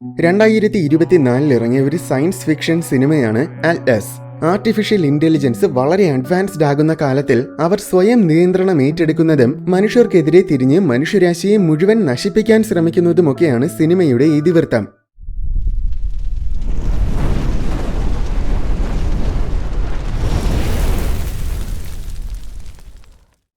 2024 ഇറങ്ങിയ ഒരു science fiction സിനിമയാണ് അറ്റ്ലസ്. ആർട്ടിഫിഷ്യൽ ഇന്റലിജൻസ് വളരെ അഡ്വാൻസ്ഡ് ആകുന്ന കാലത്തിൽ അവർ സ്വയം നിയന്ത്രണം ഏറ്റെടുക്കുന്നതും മനുഷ്യർക്കെതിരെ തിരിഞ്ഞ് മനുഷ്യരാശിയെ മുഴുവൻ നശിപ്പിക്കാൻ ശ്രമിക്കുന്നതുമൊക്കെയാണ് സിനിമയുടെ ഇതിവൃത്തം.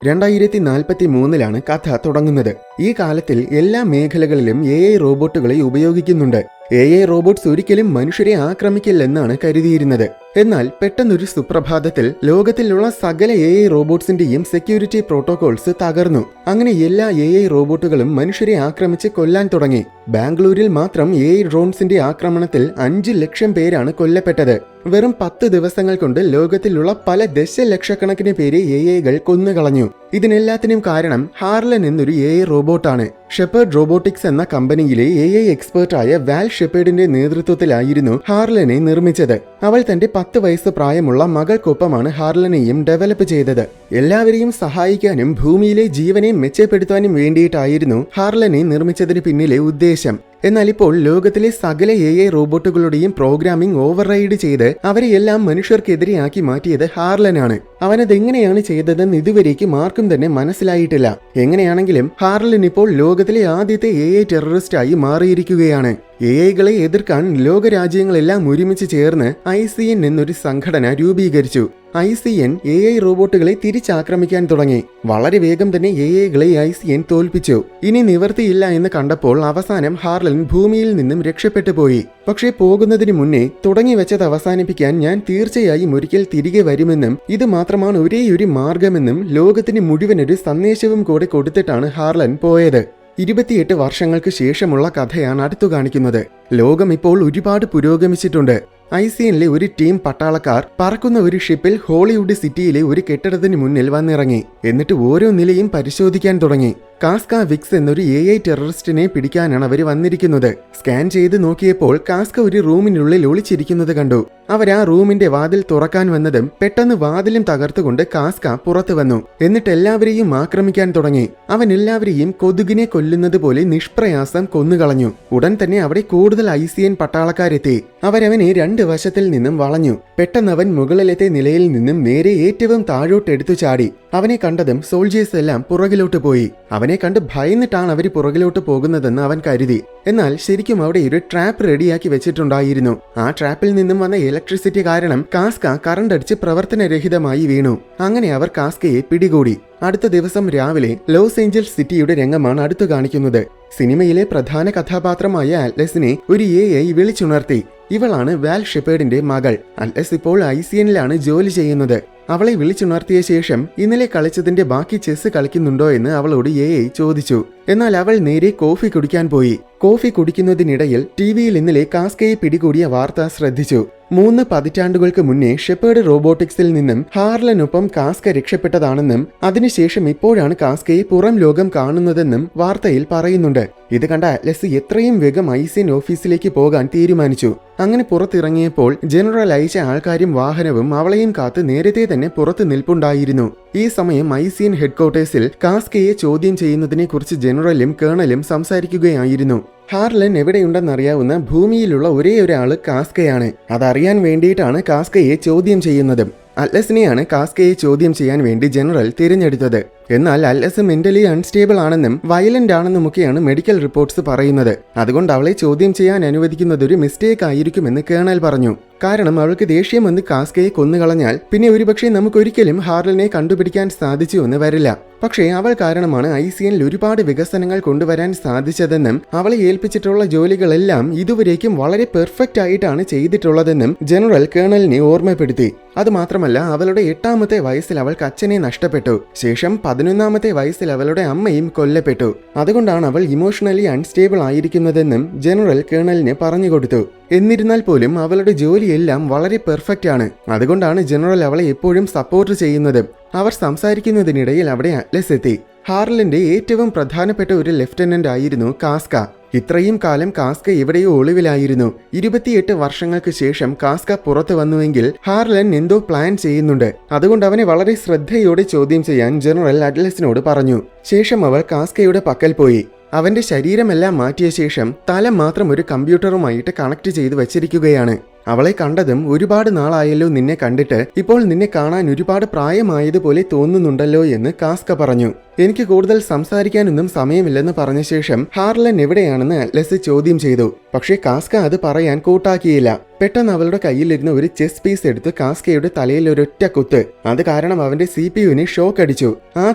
2043 കഥ തുടങ്ങുന്നത്. ഈ കാലത്തിൽ എല്ലാ മേഖലകളിലും AI റോബോട്ടുകളെ ഉപയോഗിക്കുന്നുണ്ട്. AI റോബോട്ട്സ് ഒരിക്കലും മനുഷ്യരെ ആക്രമിക്കില്ലെന്നാണ് കരുതിയിരുന്നത്. എന്നാൽ പെട്ടെന്നൊരു സുപ്രഭാതത്തിൽ ലോകത്തിലുള്ള സകല AI റോബോട്ട്സിന്റെയും സെക്യൂരിറ്റി പ്രോട്ടോകോൾസ് തകർന്നു. അങ്ങനെ എല്ലാ AI റോബോട്ടുകളും മനുഷ്യരെ ആക്രമിച്ച് കൊല്ലാൻ തുടങ്ങി. ബാംഗ്ലൂരിൽ മാത്രം AI ഡ്രോൺസിന്റെ ആക്രമണത്തിൽ 5 ലക്ഷം പേരാണ് കൊല്ലപ്പെട്ടത്. വെറും 10 ദിവസങ്ങൾ കൊണ്ട് ലോകത്തിലുള്ള പല ദശലക്ഷക്കണക്കിന് പേരെ AIകൾ കൊന്നുകളഞ്ഞു. ഇതിനെല്ലാത്തിനും കാരണം ഹാർലൻ എന്നൊരു AI റോബോട്ടാണ്. ഷെപ്പേർഡ് റോബോട്ടിക്സ് എന്ന കമ്പനിയിലെ AI എക്സ്പേർട്ടായ വാൽ ഷെപ്പേർഡിന്റെ നേതൃത്വത്തിലായിരുന്നു ഹാർലനെ നിർമ്മിച്ചത്. അവൾ തന്റെ 10 വയസ്സ് പ്രായമുള്ള മകൾക്കൊപ്പമാണ് ഹാർലനെയും ഡെവലപ്പ് ചെയ്തത്. എല്ലാവരെയും സഹായിക്കാനും ഭൂമിയിലെ ജീവനെ മെച്ചപ്പെടുത്താനും വേണ്ടിയിട്ടായിരുന്നു ഹാർലനെ നിർമ്മിച്ചതിന് പിന്നിലെ ഉദ്ദേശം. എന്നാൽ ഇപ്പോൾ ലോകത്തിലെ സകല AI റോബോട്ടുകളുടെയും പ്രോഗ്രാമിംഗ് ഓവർറൈഡ് ചെയ്ത് അവരെയെല്ലാം മനുഷ്യർക്കെതിരെയാക്കി മാറ്റിയത് ഹാർലനാണ്. അവനതെങ്ങനെയാണ് ചെയ്തതെന്ന് ഇതുവരേക്കും ആർക്കും തന്നെ മനസ്സിലായിട്ടില്ല. എങ്ങനെയാണെങ്കിലും ഹാർലൻ ഇപ്പോൾ ലോകത്തിലെ ആദ്യത്തെ AI ടെററിസ്റ്റായി മാറിയിരിക്കുകയാണ്. AIകളെ എതിർക്കാൻ ലോകരാജ്യങ്ങളെല്ലാം ഒരുമിച്ച് ചേർന്ന് ICN എന്നൊരു സംഘടന രൂപീകരിച്ചു. ICN AI റോബോട്ടുകളെ തിരിച്ചാക്രമിക്കാൻ തുടങ്ങി. വളരെ വേഗം തന്നെ AIകളെ ICN തോൽപ്പിച്ചു. ഇനി നിവർത്തിയില്ല എന്ന് കണ്ടപ്പോൾ അവസാനം ഹാർലൻ ഭൂമിയിൽ നിന്നും രക്ഷപ്പെട്ടു പോയി. പക്ഷേ പോകുന്നതിന് മുന്നേ തുടങ്ങി വെച്ചത് അവസാനിപ്പിക്കാൻ ഞാൻ തീർച്ചയായും ഒരിക്കൽ തിരികെ വരുമെന്നും ഇത് മാത്രമാണ് ഒരേയൊരു മാർഗമെന്നും ലോകത്തിന് മുഴുവനൊരു സന്ദേശവും കൂടെ കൊടുത്തിട്ടാണ് ഹാർലൻ പോയത്. 28 വർഷങ്ങൾക്ക് ശേഷമുള്ള കഥയാണ് അടുത്തു കാണിക്കുന്നത്. ലോകം ഇപ്പോൾ ഒരുപാട് പുരോഗമിച്ചിട്ടുണ്ട്. ICNലെ ഒരു ടീം പട്ടാളക്കാർ പറക്കുന്ന ഒരു ഷിപ്പിൽ ഹോളിവുഡ് സിറ്റിയിലെ ഒരു കെട്ടിടത്തിന് മുന്നിൽ വന്നിറങ്ങി. എന്നിട്ട് ഓരോ നിലയും പരിശോധിക്കാൻ തുടങ്ങി. കാസ്ക വിക്സ് എന്നൊരു AI ടെററിസ്റ്റിനെ പിടിക്കാനാണ് അവർ വന്നിരിക്കുന്നത്. സ്കാൻ ചെയ്ത് നോക്കിയപ്പോൾ കാസ്ക ഒരു റൂമിനുള്ളിൽ ഒളിച്ചിരിക്കുന്നത് കണ്ടു. അവർ ആ റൂമിന്റെ വാതിൽ തുറക്കാൻ വന്നതും പെട്ടെന്ന് വാതിലും തകർത്തുകൊണ്ട് കാസ്ക പുറത്തു വന്നു. എന്നിട്ട് എല്ലാവരെയും ആക്രമിക്കാൻ തുടങ്ങി. അവൻ എല്ലാവരെയും കൊതുകിനെ കൊല്ലുന്നത് പോലെ നിഷ്പ്രയാസം കൊന്നുകളഞ്ഞു. ഉടൻ തന്നെ അവിടെ കൂടുതൽ ICN പട്ടാളക്കാരെത്തി. അവരവനെ 2 വശത്തിൽ നിന്നും വളഞ്ഞു. പെട്ടെന്ന് അവൻ മുകളിലത്തെ നിലയിൽ നിന്നും നേരെ ഏറ്റവും താഴോട്ട് എടുത്തു ചാടി. അവനെ കണ്ടതും സോൾജേഴ്സ് എല്ലാം പുറകിലോട്ട് പോയി. അവനെ കണ്ട് ഭയന്നിട്ടാണ് അവർ പുറകിലോട്ട് പോകുന്നതെന്ന് അവൻ കരുതി. എന്നാൽ ശരിക്കും അവിടെ ഒരു ട്രാപ്പ് റെഡിയാക്കി വെച്ചിട്ടുണ്ടായിരുന്നു. ആ ട്രാപ്പിൽ നിന്നും വന്ന ഇലക്ട്രിസിറ്റി കാരണം കാസ്ക കറണ്ട് അടിച്ച് പ്രവർത്തനരഹിതമായി വീണു. അങ്ങനെ അവർ കാസ്കയെ പിടികൂടി. അടുത്ത ദിവസം രാവിലെ ലോസ് ഏഞ്ചൽസ് സിറ്റിയുടെ രംഗമാണ് അടുത്തു കാണിക്കുന്നത്. സിനിമയിലെ പ്രധാന കഥാപാത്രമായ അറ്റ്ലസിനെ ഒരു AI വിളിച്ചുണർത്തി. ഇവളാണ് വാൽ ഷെപ്പേർഡിന്റെ മകൾ. അറ്റ്ലസ് ഇപ്പോൾ ICNലാണ് ജോലി ചെയ്യുന്നത്. അവളെ വിളിച്ചുണർത്തിയ ശേഷം ഇന്നലെ കളിച്ചതിന്റെ ബാക്കി ചെസ് കളിക്കുന്നുണ്ടോ എന്ന് അവളോട് AI ചോദിച്ചു. എന്നാൽ അവൾ നേരെ കോഫി കുടിക്കാൻ പോയി. കോഫി കുടിക്കുന്നതിനിടയിൽ TVയിൽ ഇന്നലെ കാസ്കയെ പിടികൂടിയ വാർത്ത ശ്രദ്ധിച്ചു. 3 പതിറ്റാണ്ടുകൾക്ക് മുന്നേ ഷെപ്പേർഡ് റോബോട്ടിക്സിൽ നിന്നും ഹാർലനൊപ്പം കാസ്ക രക്ഷപ്പെട്ടതാണെന്നും അതിനുശേഷം ഇപ്പോഴാണ് കാസ്കയെ പുറം ലോകം കാണുന്നതെന്നും വാർത്തയിൽ പറയുന്നുണ്ട്. ഇത് കണ്ട അറ്റ്ലസ് എത്രയും വേഗം ICN ഓഫീസിലേക്ക് പോകാൻ തീരുമാനിച്ചു. അങ്ങനെ പുറത്തിറങ്ങിയപ്പോൾ ജനറൽ അയച്ച ആൾക്കാരും വാഹനവും അവളെയും കാത്ത് നേരത്തെ തന്നെ പുറത്ത് നിൽപ്പുണ്ടായിരുന്നു. ഈ സമയം ICN ഹെഡ്ക്വാർട്ടേഴ്സിൽ കാസ്കയെ ചോദ്യം ചെയ്യുന്നതിനെ കുറിച്ച് ജനറലും കേണലും സംസാരിക്കുകയായിരുന്നു. ഹാർലൻ എവിടെയുണ്ടെന്നറിയാവുന്ന ഭൂമിയിലുള്ള ഒരേ ഒരാള് കാസ്കയാണ്. അതറിയാൻ വേണ്ടിയിട്ടാണ് കാസ്കയെ ചോദ്യം ചെയ്യുന്നതും. അറ്റ്ലസിനെയാണ് കാസ്കയെ ചോദ്യം ചെയ്യാൻ വേണ്ടി ജനറൽ തിരഞ്ഞെടുത്തത്. എന്നാൽ അറ്റ്ലസ് മെന്റലി അൺസ്റ്റേബിൾ ആണെന്നും വയലന്റ് ആണെന്നുമൊക്കെയാണ് മെഡിക്കൽ റിപ്പോർട്ട്സ് പറയുന്നത്. അതുകൊണ്ട് അവളെ ചോദ്യം ചെയ്യാൻ അനുവദിക്കുന്നത് ഒരു മിസ്റ്റേക്ക് ആയിരിക്കുമെന്ന് കേണൽ പറഞ്ഞു. കാരണം അവൾക്ക് ദേഷ്യം വന്ന് കാസ്കയെ കൊന്നുകളഞ്ഞാൽ പിന്നെ ഒരുപക്ഷെ നമുക്കൊരിക്കലും ഹാർലനെ കണ്ടുപിടിക്കാൻ സാധിച്ചു എന്ന് വരില്ല. പക്ഷേ അവൾ കാരണമാണ് ICNൽ ഒരുപാട് വികസനങ്ങൾ കൊണ്ടുവരാൻ സാധിച്ചതെന്നും അവളെ ഏൽപ്പിച്ചിട്ടുള്ള ജോലികളെല്ലാം ഇതുവരേക്കും വളരെ പെർഫെക്റ്റ് ആയിട്ടാണ് ചെയ്തിട്ടുള്ളതെന്നും ജനറൽ കേണലിനെ ഓർമ്മപ്പെടുത്തി. അതുമാത്രമല്ല, അവളുടെ 8ാമത്തെ വയസ്സിൽ അവൾക്ക് അച്ഛനെ നഷ്ടപ്പെട്ടു. ശേഷം 11ാമത്തെ വയസ്സിൽ അവളുടെ അമ്മയും കൊല്ലപ്പെട്ടു. അതുകൊണ്ടാണ് അവൾ ഇമോഷണലി അൺസ്റ്റേബിൾ ആയിരിക്കുന്നതെന്നും ജനറൽ കേണലിന് പറഞ്ഞുകൊടുത്തു. എന്നിരുന്നാൽ പോലും അവളുടെ ജോലിയെല്ലാം വളരെ പെർഫെക്റ്റ് ആണ്. അതുകൊണ്ടാണ് ജനറൽ അവളെ എപ്പോഴും സപ്പോർട്ട് ചെയ്യുന്നത്. അവർ സംസാരിക്കുന്നതിനിടയിൽ അവിടെ അറ്റ്ലസ് എത്തി. ഹാർലന്റെ ഏറ്റവും പ്രധാനപ്പെട്ട ഒരു ലെഫ്റ്റനന്റ് ആയിരുന്നു കാസ്ക. ഇത്രയും കാലം കാസ്ക എവിടെയോ ഒളിവിലായിരുന്നു. 28 വർഷങ്ങൾക്ക് ശേഷം കാസ്ക പുറത്തു വന്നുവെങ്കിൽ ഹാർലൻ എന്തോ പ്ലാൻ ചെയ്യുന്നുണ്ട്. അതുകൊണ്ട് അവനെ വളരെ ശ്രദ്ധയോടെ ചോദ്യം ചെയ്യാൻ ജനറൽ അറ്റ്ലസിനോട് പറഞ്ഞു. ശേഷം അവൾ കാസ്കയുടെ പക്കൽ പോയി. അവന്റെ ശരീരമെല്ലാം മാറ്റിയ ശേഷം തല മാത്രം ഒരു കമ്പ്യൂട്ടറുമായിട്ട് കണക്ട് ചെയ്ത് വെച്ചിരിക്കുകയാണ്. അവളെ കണ്ടതും ഒരുപാട് നാളായല്ലോ നിന്നെ കണ്ടിട്ട്, ഇപ്പോൾ നിന്നെ കാണാൻ ഒരുപാട് പ്രായമായതുപോലെ തോന്നുന്നുണ്ടല്ലോ എന്ന് കാസ്ക പറഞ്ഞു. എനിക്ക് കൂടുതൽ സംസാരിക്കാനൊന്നും സമയമില്ലെന്ന് പറഞ്ഞ ശേഷം ഹാർലൻ എവിടെയാണെന്ന് അറ്റ്ലസ് ചോദ്യം ചെയ്തു. പക്ഷേ കാസ്ക അത് പറയാൻ കൂട്ടാക്കിയില്ല. പെട്ടെന്ന് അവളുടെ കയ്യിലിരുന്ന ഒരു ചെസ് പീസ് എടുത്ത് കാസ്കയുടെ തലയിൽ ഒരൊറ്റ കുത്ത്. അത് കാരണം അവന്റെ CPU-ന് ഷോക്ക് അടിച്ചു. ആ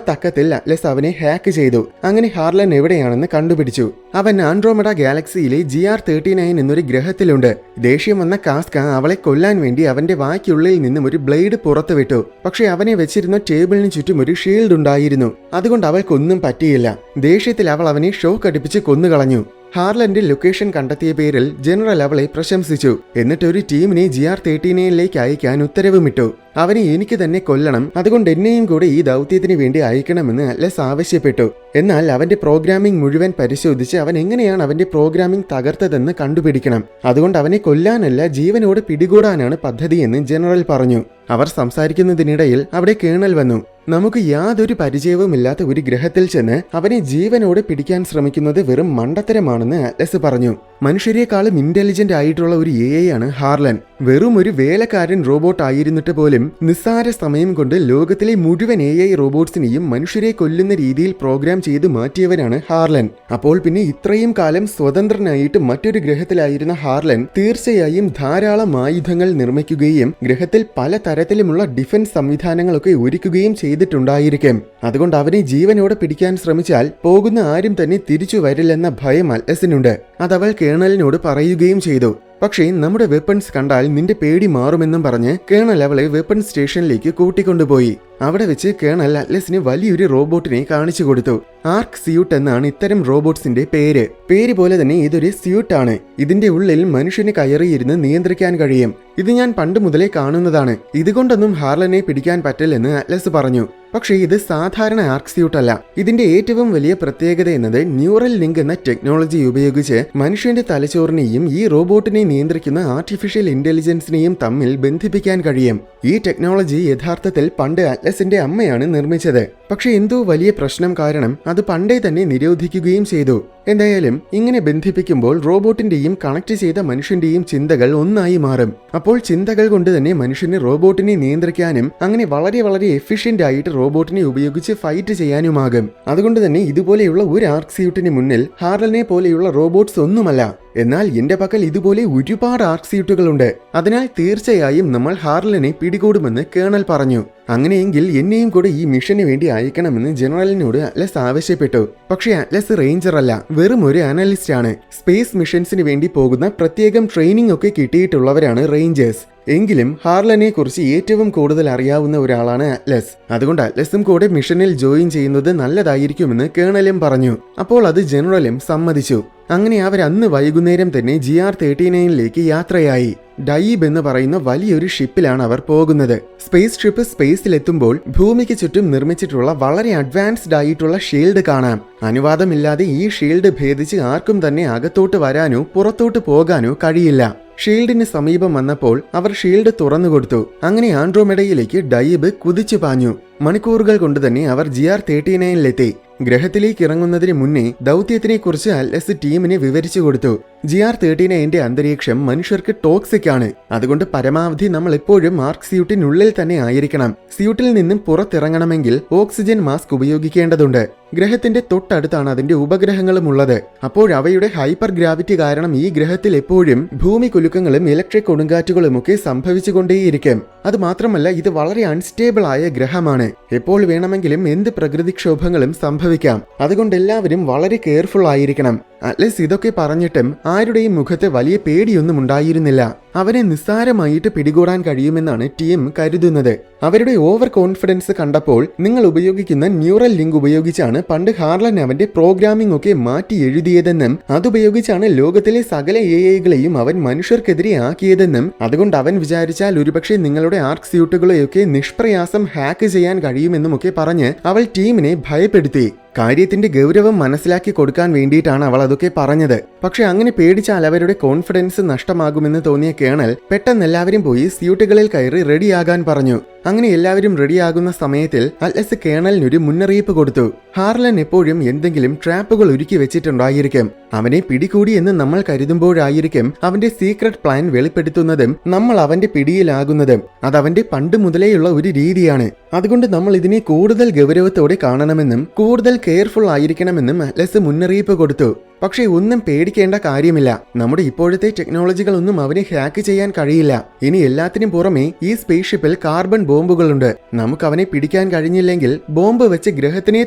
തക്കത്തിൽ അറ്റ്ലസ് അവനെ ഹാക്ക് ചെയ്തു. അങ്ങനെ ഹാർലൻ എവിടെയാണെന്ന് കണ്ടുപിടിച്ചു. അവൻ ആൻഡ്രോമഡ ഗാലക്സിയിലെ GR39 എന്നൊരു ഗ്രഹത്തിലുണ്ട്. ദേഷ്യം വന്ന കാസ്ക അവളെ കൊല്ലാൻ വേണ്ടി അവന്റെ വായ്ക്കുള്ളിൽ നിന്നും ഒരു ബ്ലേഡ് പുറത്തുവിട്ടു. പക്ഷെ അവനെ വെച്ചിരുന്ന ടേബിളിന് ചുറ്റും ഒരു ഷീൽഡ് ഉണ്ടായിരുന്നു. അതുകൊണ്ട് അവൾക്കൊന്നും പറ്റിയില്ല. ദേഷ്യത്തിൽ അവൾ അവനെ ഷോക്ക് അടിപ്പിച്ച് കൊന്നുകളഞ്ഞു. ഹാർലന്റെ ലൊക്കേഷൻ കണ്ടെത്തിയ പേരിൽ ജനറൽ അവളെ പ്രശംസിച്ചു. എന്നിട്ട് ഒരു ടീമിനെ GR39 അയക്കാൻ ഉത്തരവുമിട്ടു. അവനെ എനിക്ക് തന്നെ കൊല്ലണം, അതുകൊണ്ട് എന്നെയും കൂടെ ഈ ദൗത്യത്തിന് വേണ്ടി അയക്കണമെന്ന് അറ്റ്ലസ് ആവശ്യപ്പെട്ടു. എന്നാൽ അവന്റെ പ്രോഗ്രാമിംഗ് മുഴുവൻ പരിശോധിച്ച് അവൻ എങ്ങനെയാണ് അവന്റെ പ്രോഗ്രാമിംഗ് തകർത്തതെന്ന് കണ്ടുപിടിക്കണം. അതുകൊണ്ട് അവനെ കൊല്ലാനല്ല, ജീവനോട് പിടികൂടാനാണ് പദ്ധതിയെന്ന് ജനറൽ പറഞ്ഞു. അവർ സംസാരിക്കുന്നതിനിടയിൽ അവിടെ കേണൽ വന്നു. നമുക്ക് യാതൊരു പരിചയവുമില്ലാത്ത ഒരു ഗ്രഹത്തിൽ ചെന്ന് അവനെ ജീവനോടെ പിടിക്കാൻ ശ്രമിക്കുന്നത് വെറും മണ്ടത്തരമാണെന്ന് അറ്റ്ലസ് പറഞ്ഞു. മനുഷ്യരെക്കാളും ഇന്റലിജന്റ് ആയിട്ടുള്ള ഒരു AI ആണ് ഹാർലൻ. വെറും ഒരു വേലക്കാരൻ റോബോട്ട് ആയിരുന്നിട്ട് പോലും നിസ്സാര സമയം കൊണ്ട് ലോകത്തിലെ മുഴുവൻ AI റോബോട്ട്സിനെയും മനുഷ്യരെ കൊല്ലുന്ന രീതിയിൽ പ്രോഗ്രാം ചെയ്ത് മാറ്റിയവനാണ് ഹാർലൻ. അപ്പോൾ പിന്നെ ഇത്രയും കാലം സ്വതന്ത്രനായിട്ട് മറ്റൊരു ഗ്രഹത്തിലായിരുന്ന ഹാർലൻ തീർച്ചയായും ധാരാളം ആയുധങ്ങൾ നിർമ്മിക്കുകയും ഗ്രഹത്തിൽ പല തരത്തിലുമുള്ള ഡിഫൻസ് സംവിധാനങ്ങളൊക്കെ ഒരുക്കുകയും ചെയ്തിട്ടുണ്ടായിരിക്കും. അതുകൊണ്ട് അവനെ ജീവനോടെ പിടിക്കാൻ ശ്രമിച്ചാൽ പോകുന്ന ആരും തന്നെ തിരിച്ചു വരില്ലെന്ന ഭയം അറ്റ്ലസിനുണ്ട്. അതവൾ കേണലിനോട് പറയുകയും ചെയ്തു. പക്ഷേ നമ്മുടെ വെപ്പൺസ് കണ്ടാൽ നിന്റെ പേടി മാറുമെന്നും പറഞ്ഞ് കേണൽ അവളെ വെപ്പൺ സ്റ്റേഷനിലേക്ക് കൂട്ടിക്കൊണ്ടുപോയി. അവിടെ വെച്ച് കേണൽ അറ്റ്ലസിന് വലിയൊരു റോബോട്ടിനെ കാണിച്ചു കൊടുത്തു. ആർക്ക് സ്യൂട്ട് എന്നാണ് ഇത്തരം റോബോട്ട്സിന്റെ പേര് പോലെ തന്നെ ഇതൊരു സ്യൂട്ട് ആണ്. ഇതിന്റെ ഉള്ളിൽ മനുഷ്യന് കയറിയിരുന്ന് നിയന്ത്രിക്കാൻ കഴിയും. ഇത് ഞാൻ പണ്ട് മുതലേ കാണുന്നതാണ്. ഇതുകൊണ്ടൊന്നും ഹാർലനെ പിടിക്കാൻ പറ്റില്ലെന്ന് അറ്റ്ലസ് പറഞ്ഞു. പക്ഷേ ഇത് സാധാരണ ആർക്ക് സ്യൂട്ട് അല്ല. ഇതിന്റെ ഏറ്റവും വലിയ പ്രത്യേകത എന്നത് ന്യൂറൽ ലിങ്ക് എന്ന ടെക്നോളജി ഉപയോഗിച്ച് മനുഷ്യന്റെ തലച്ചോറിനെയും ഈ റോബോട്ടിനെ നിയന്ത്രിക്കുന്ന ആർട്ടിഫിഷ്യൽ ഇന്റലിജൻസിനെയും തമ്മിൽ ബന്ധിപ്പിക്കാൻ കഴിയും. ഈ ടെക്നോളജി യഥാർത്ഥത്തിൽ പണ്ട് അറ്റ്ലസിന്റെ അമ്മയാണ് നിർമ്മിച്ചത്. പക്ഷെ എന്തോ വലിയ പ്രശ്നം കാരണം അത് പണ്ടേ തന്നെ നിരോധിക്കുകയും ചെയ്തു. എന്തായാലും ഇങ്ങനെ ബന്ധിപ്പിക്കുമ്പോൾ റോബോട്ടിന്റെയും കണക്ട് ചെയ്ത മനുഷ്യന്റെയും ചിന്തകൾ ഒന്നായി മാറും. അപ്പോൾ ചിന്തകൾ കൊണ്ട് തന്നെ മനുഷ്യന് റോബോട്ടിനെ നിയന്ത്രിക്കാനും അങ്ങനെ വളരെ വളരെ എഫിഷ്യന്റ് ആയിട്ട് റോബോട്ടിനെ ഉപയോഗിച്ച് ഫൈറ്റ് ചെയ്യാനുമാകും. അതുകൊണ്ട് തന്നെ ഇതുപോലെയുള്ള ഒരു ആർക്ക് സ്യൂട്ടിന് മുന്നിൽ ഹാർലനെ പോലെയുള്ള റോബോട്ട്സ് ഒന്നുമല്ല. എന്നാൽ എന്റെ പക്കൽ ഇതുപോലെ ഒരുപാട് ആർക്ക് സ്യൂട്ടുകളുണ്ട്. അതിനാൽ തീർച്ചയായും നമ്മൾ ഹാർലനെ പിടികൂടുമെന്ന് കേണൽ പറഞ്ഞു. അങ്ങനെയെങ്കിൽ എന്നെയും കൂടെ ഈ മിഷന് വേണ്ടി അയക്കണമെന്ന് ജനറലിനോട് അറ്റ്ലസ് ആവശ്യപ്പെട്ടു. പക്ഷേ അറ്റ്ലസ് റേഞ്ചർ അല്ല, വെറും ഒരു അനലിസ്റ്റ് ആണ്. സ്പേസ് മിഷൻസിന് വേണ്ടി പോകുന്ന പ്രത്യേകം ട്രെയിനിങ് ഒക്കെ കിട്ടിയിട്ടുള്ളവരാണ് റേഞ്ചേഴ്സ്. എങ്കിലും ഹാർലനെ കുറിച്ച് ഏറ്റവും കൂടുതൽ അറിയാവുന്ന ഒരാളാണ് അറ്റ്ലസ്. അതുകൊണ്ട് അറ്റ്ലസും കൂടെ മിഷനിൽ ജോയിൻ ചെയ്യുന്നത് നല്ലതായിരിക്കുമെന്ന് കേണലും പറഞ്ഞു. അപ്പോൾ അത് ജനറലും സമ്മതിച്ചു. അങ്ങനെ അവർ അന്ന് വൈകുന്നേരം തന്നെ GR39 യാത്രയായി. ഡയീബ് എന്ന് പറയുന്ന വലിയൊരു ഷിപ്പിലാണ് അവർ പോകുന്നത്. സ്പേസ് ഷിപ്പ് സ്പേസിലെത്തുമ്പോൾ ഭൂമിക്ക് ചുറ്റും നിർമ്മിച്ചിട്ടുള്ള വളരെ അഡ്വാൻസ്ഡ് ആയിട്ടുള്ള ഷീൽഡ് കാണാം. അനുവാദമില്ലാതെ ഈ ഷീൽഡ് ഭേദിച്ച് ആർക്കും തന്നെ അകത്തോട്ട് വരാനോ പുറത്തോട്ട് പോകാനോ കഴിയില്ല. ഷീൽഡിന് സമീപം വന്നപ്പോൾ അവർ ഷീൽഡ് തുറന്നുകൊടുത്തു. അങ്ങനെ ആൻഡ്രോമെഡയിലേക്ക് ഡയീബ് കുതിച്ചു പാഞ്ഞു. മണിക്കൂറുകൾ കൊണ്ട് തന്നെ അവർ GR39 ഗ്രഹത്തിലേക്ക് ഇറങ്ങുന്നതിന് മുന്നേ ദൗത്യത്തിനെ കുറിച്ച് അറ്റ്ലസ് ടീമിനെ വിവരിച്ചു കൊടുത്തു. GR39 അന്തരീക്ഷം മനുഷ്യർക്ക് ടോക്സിക് ആണ്. അതുകൊണ്ട് പരമാവധി നമ്മൾ എപ്പോഴും ആർക്ക് സ്യൂട്ടിനുള്ളിൽ തന്നെ ആയിരിക്കണം. സ്യൂട്ടിൽ നിന്നും പുറത്തിറങ്ങണമെങ്കിൽ ഓക്സിജൻ മാസ്ക് ഉപയോഗിക്കേണ്ടതുണ്ട്. ഗ്രഹത്തിന്റെ തൊട്ടടുത്താണ് അതിന്റെ ഉപഗ്രഹങ്ങളും ഉള്ളത്. അപ്പോൾ അവയുടെ ഹൈപ്പർ ഗ്രാവിറ്റി കാരണം ഈ ഗ്രഹത്തിൽ എപ്പോഴും ഭൂമി കുലുക്കങ്ങളും ഇലക്ട്രിക് കൊടുങ്കാറ്റുകളും ഒക്കെ സംഭവിച്ചുകൊണ്ടേയിരിക്കും. അത് മാത്രമല്ല ഇത് വളരെ അൺസ്റ്റേബിൾ ആയ ഗ്രഹമാണ്. എപ്പോൾ വേണമെങ്കിലും എന്ത് പ്രകൃതിക്ഷോഭങ്ങളും സംഭവിക്കാം. അതുകൊണ്ട് എല്ലാവരും വളരെ കെയർഫുൾ ആയിരിക്കണം. അറ്റ്ലസ് ഇതൊക്കെ പറഞ്ഞിട്ടും ആരുടെയും മുഖത്ത് വലിയ പേടിയൊന്നും ഉണ്ടായിരുന്നില്ല. അവനെ നിസ്സാരമായിട്ട് പിടികൂടാൻ കഴിയുമെന്നാണ് ടീം കരുതുന്നത്. അവരുടെ ഓവർ കോൺഫിഡൻസ് കണ്ടപ്പോൾ നിങ്ങൾ ഉപയോഗിക്കുന്ന ന്യൂറൽ ലിങ്ക് ഉപയോഗിച്ചാണ് പണ്ട് ഹാർലൻ അവന്റെ പ്രോഗ്രാമിംഗ് ഒക്കെ മാറ്റി എഴുതിയതെന്നും അതുപയോഗിച്ചാണ് ലോകത്തിലെ സകല AIകളെയും അവൻ മനുഷ്യർക്കെതിരെ ആക്കിയതെന്നും അതുകൊണ്ട് അവൻ വിചാരിച്ചാൽ ഒരുപക്ഷെ നിങ്ങളുടെ ആർക്ക് സ്യൂട്ടുകളെയൊക്കെ നിഷ്പ്രയാസം ഹാക്ക് ചെയ്യാൻ കഴിയുമെന്നുമൊക്കെ പറഞ്ഞ് അവൾ ടീമിനെ ഭയപ്പെടുത്തി. കാര്യത്തിന്റെ ഗൗരവം മനസ്സിലാക്കി കൊടുക്കാൻ വേണ്ടിയിട്ടാണ് അവൾ അതൊക്കെ പറഞ്ഞത്. പക്ഷെ അങ്ങനെ പേടിച്ചാൽ അവരുടെ കോൺഫിഡൻസ് നഷ്ടമാകുമെന്ന് തോന്നിയ കേണൽ പെട്ടെന്ന് എല്ലാവരും പോയി സ്യൂട്ടുകളിൽ കയറി റെഡിയാകാൻ പറഞ്ഞു. അങ്ങനെ എല്ലാവരും റെഡിയാകുന്ന സമയത്തിൽ അറ്റ്ലസ് കേണലിനൊരു മുന്നറിയിപ്പ് കൊടുത്തു. ഹാർലൻ എപ്പോഴും എന്തെങ്കിലും ട്രാപ്പുകൾ ഒരുക്കി വെച്ചിട്ടുണ്ടായിരിക്കും. അവനെ പിടികൂടി എന്ന് നമ്മൾ കരുതുമ്പോഴായിരിക്കും അവന്റെ സീക്രട്ട് പ്ലാൻ വെളിപ്പെടുത്തുന്നതും നമ്മൾ അവന്റെ പിടിയിലാകുന്നതും. അതവന്റെ പണ്ട് മുതലേയുള്ള ഒരു രീതിയാണ്. അതുകൊണ്ട് നമ്മൾ ഇതിനെ കൂടുതൽ ഗൗരവത്തോടെ കാണണമെന്നും കൂടുതൽ കെയർഫുൾ ആയിരിക്കണമെന്നും അറ്റ്ലസ് മുന്നറിയിപ്പ് കൊടുത്തു. പക്ഷേ ഒന്നും പേടിക്കേണ്ട കാര്യമില്ല. നമ്മുടെ ഇപ്പോഴത്തെ ടെക്നോളജികളൊന്നും അവനെ ഹാക്ക് ചെയ്യാൻ കഴിയില്ല. ഇനി എല്ലാത്തിനും പുറമെ ഈ സ്പേസ് ഷിപ്പിൽ കാർബൺ ബോംബുകളുണ്ട്. നമുക്ക് അവനെ പിടിക്കാൻ കഴിഞ്ഞില്ലെങ്കിൽ ബോംബ് വെച്ച് ഗ്രഹത്തിനെ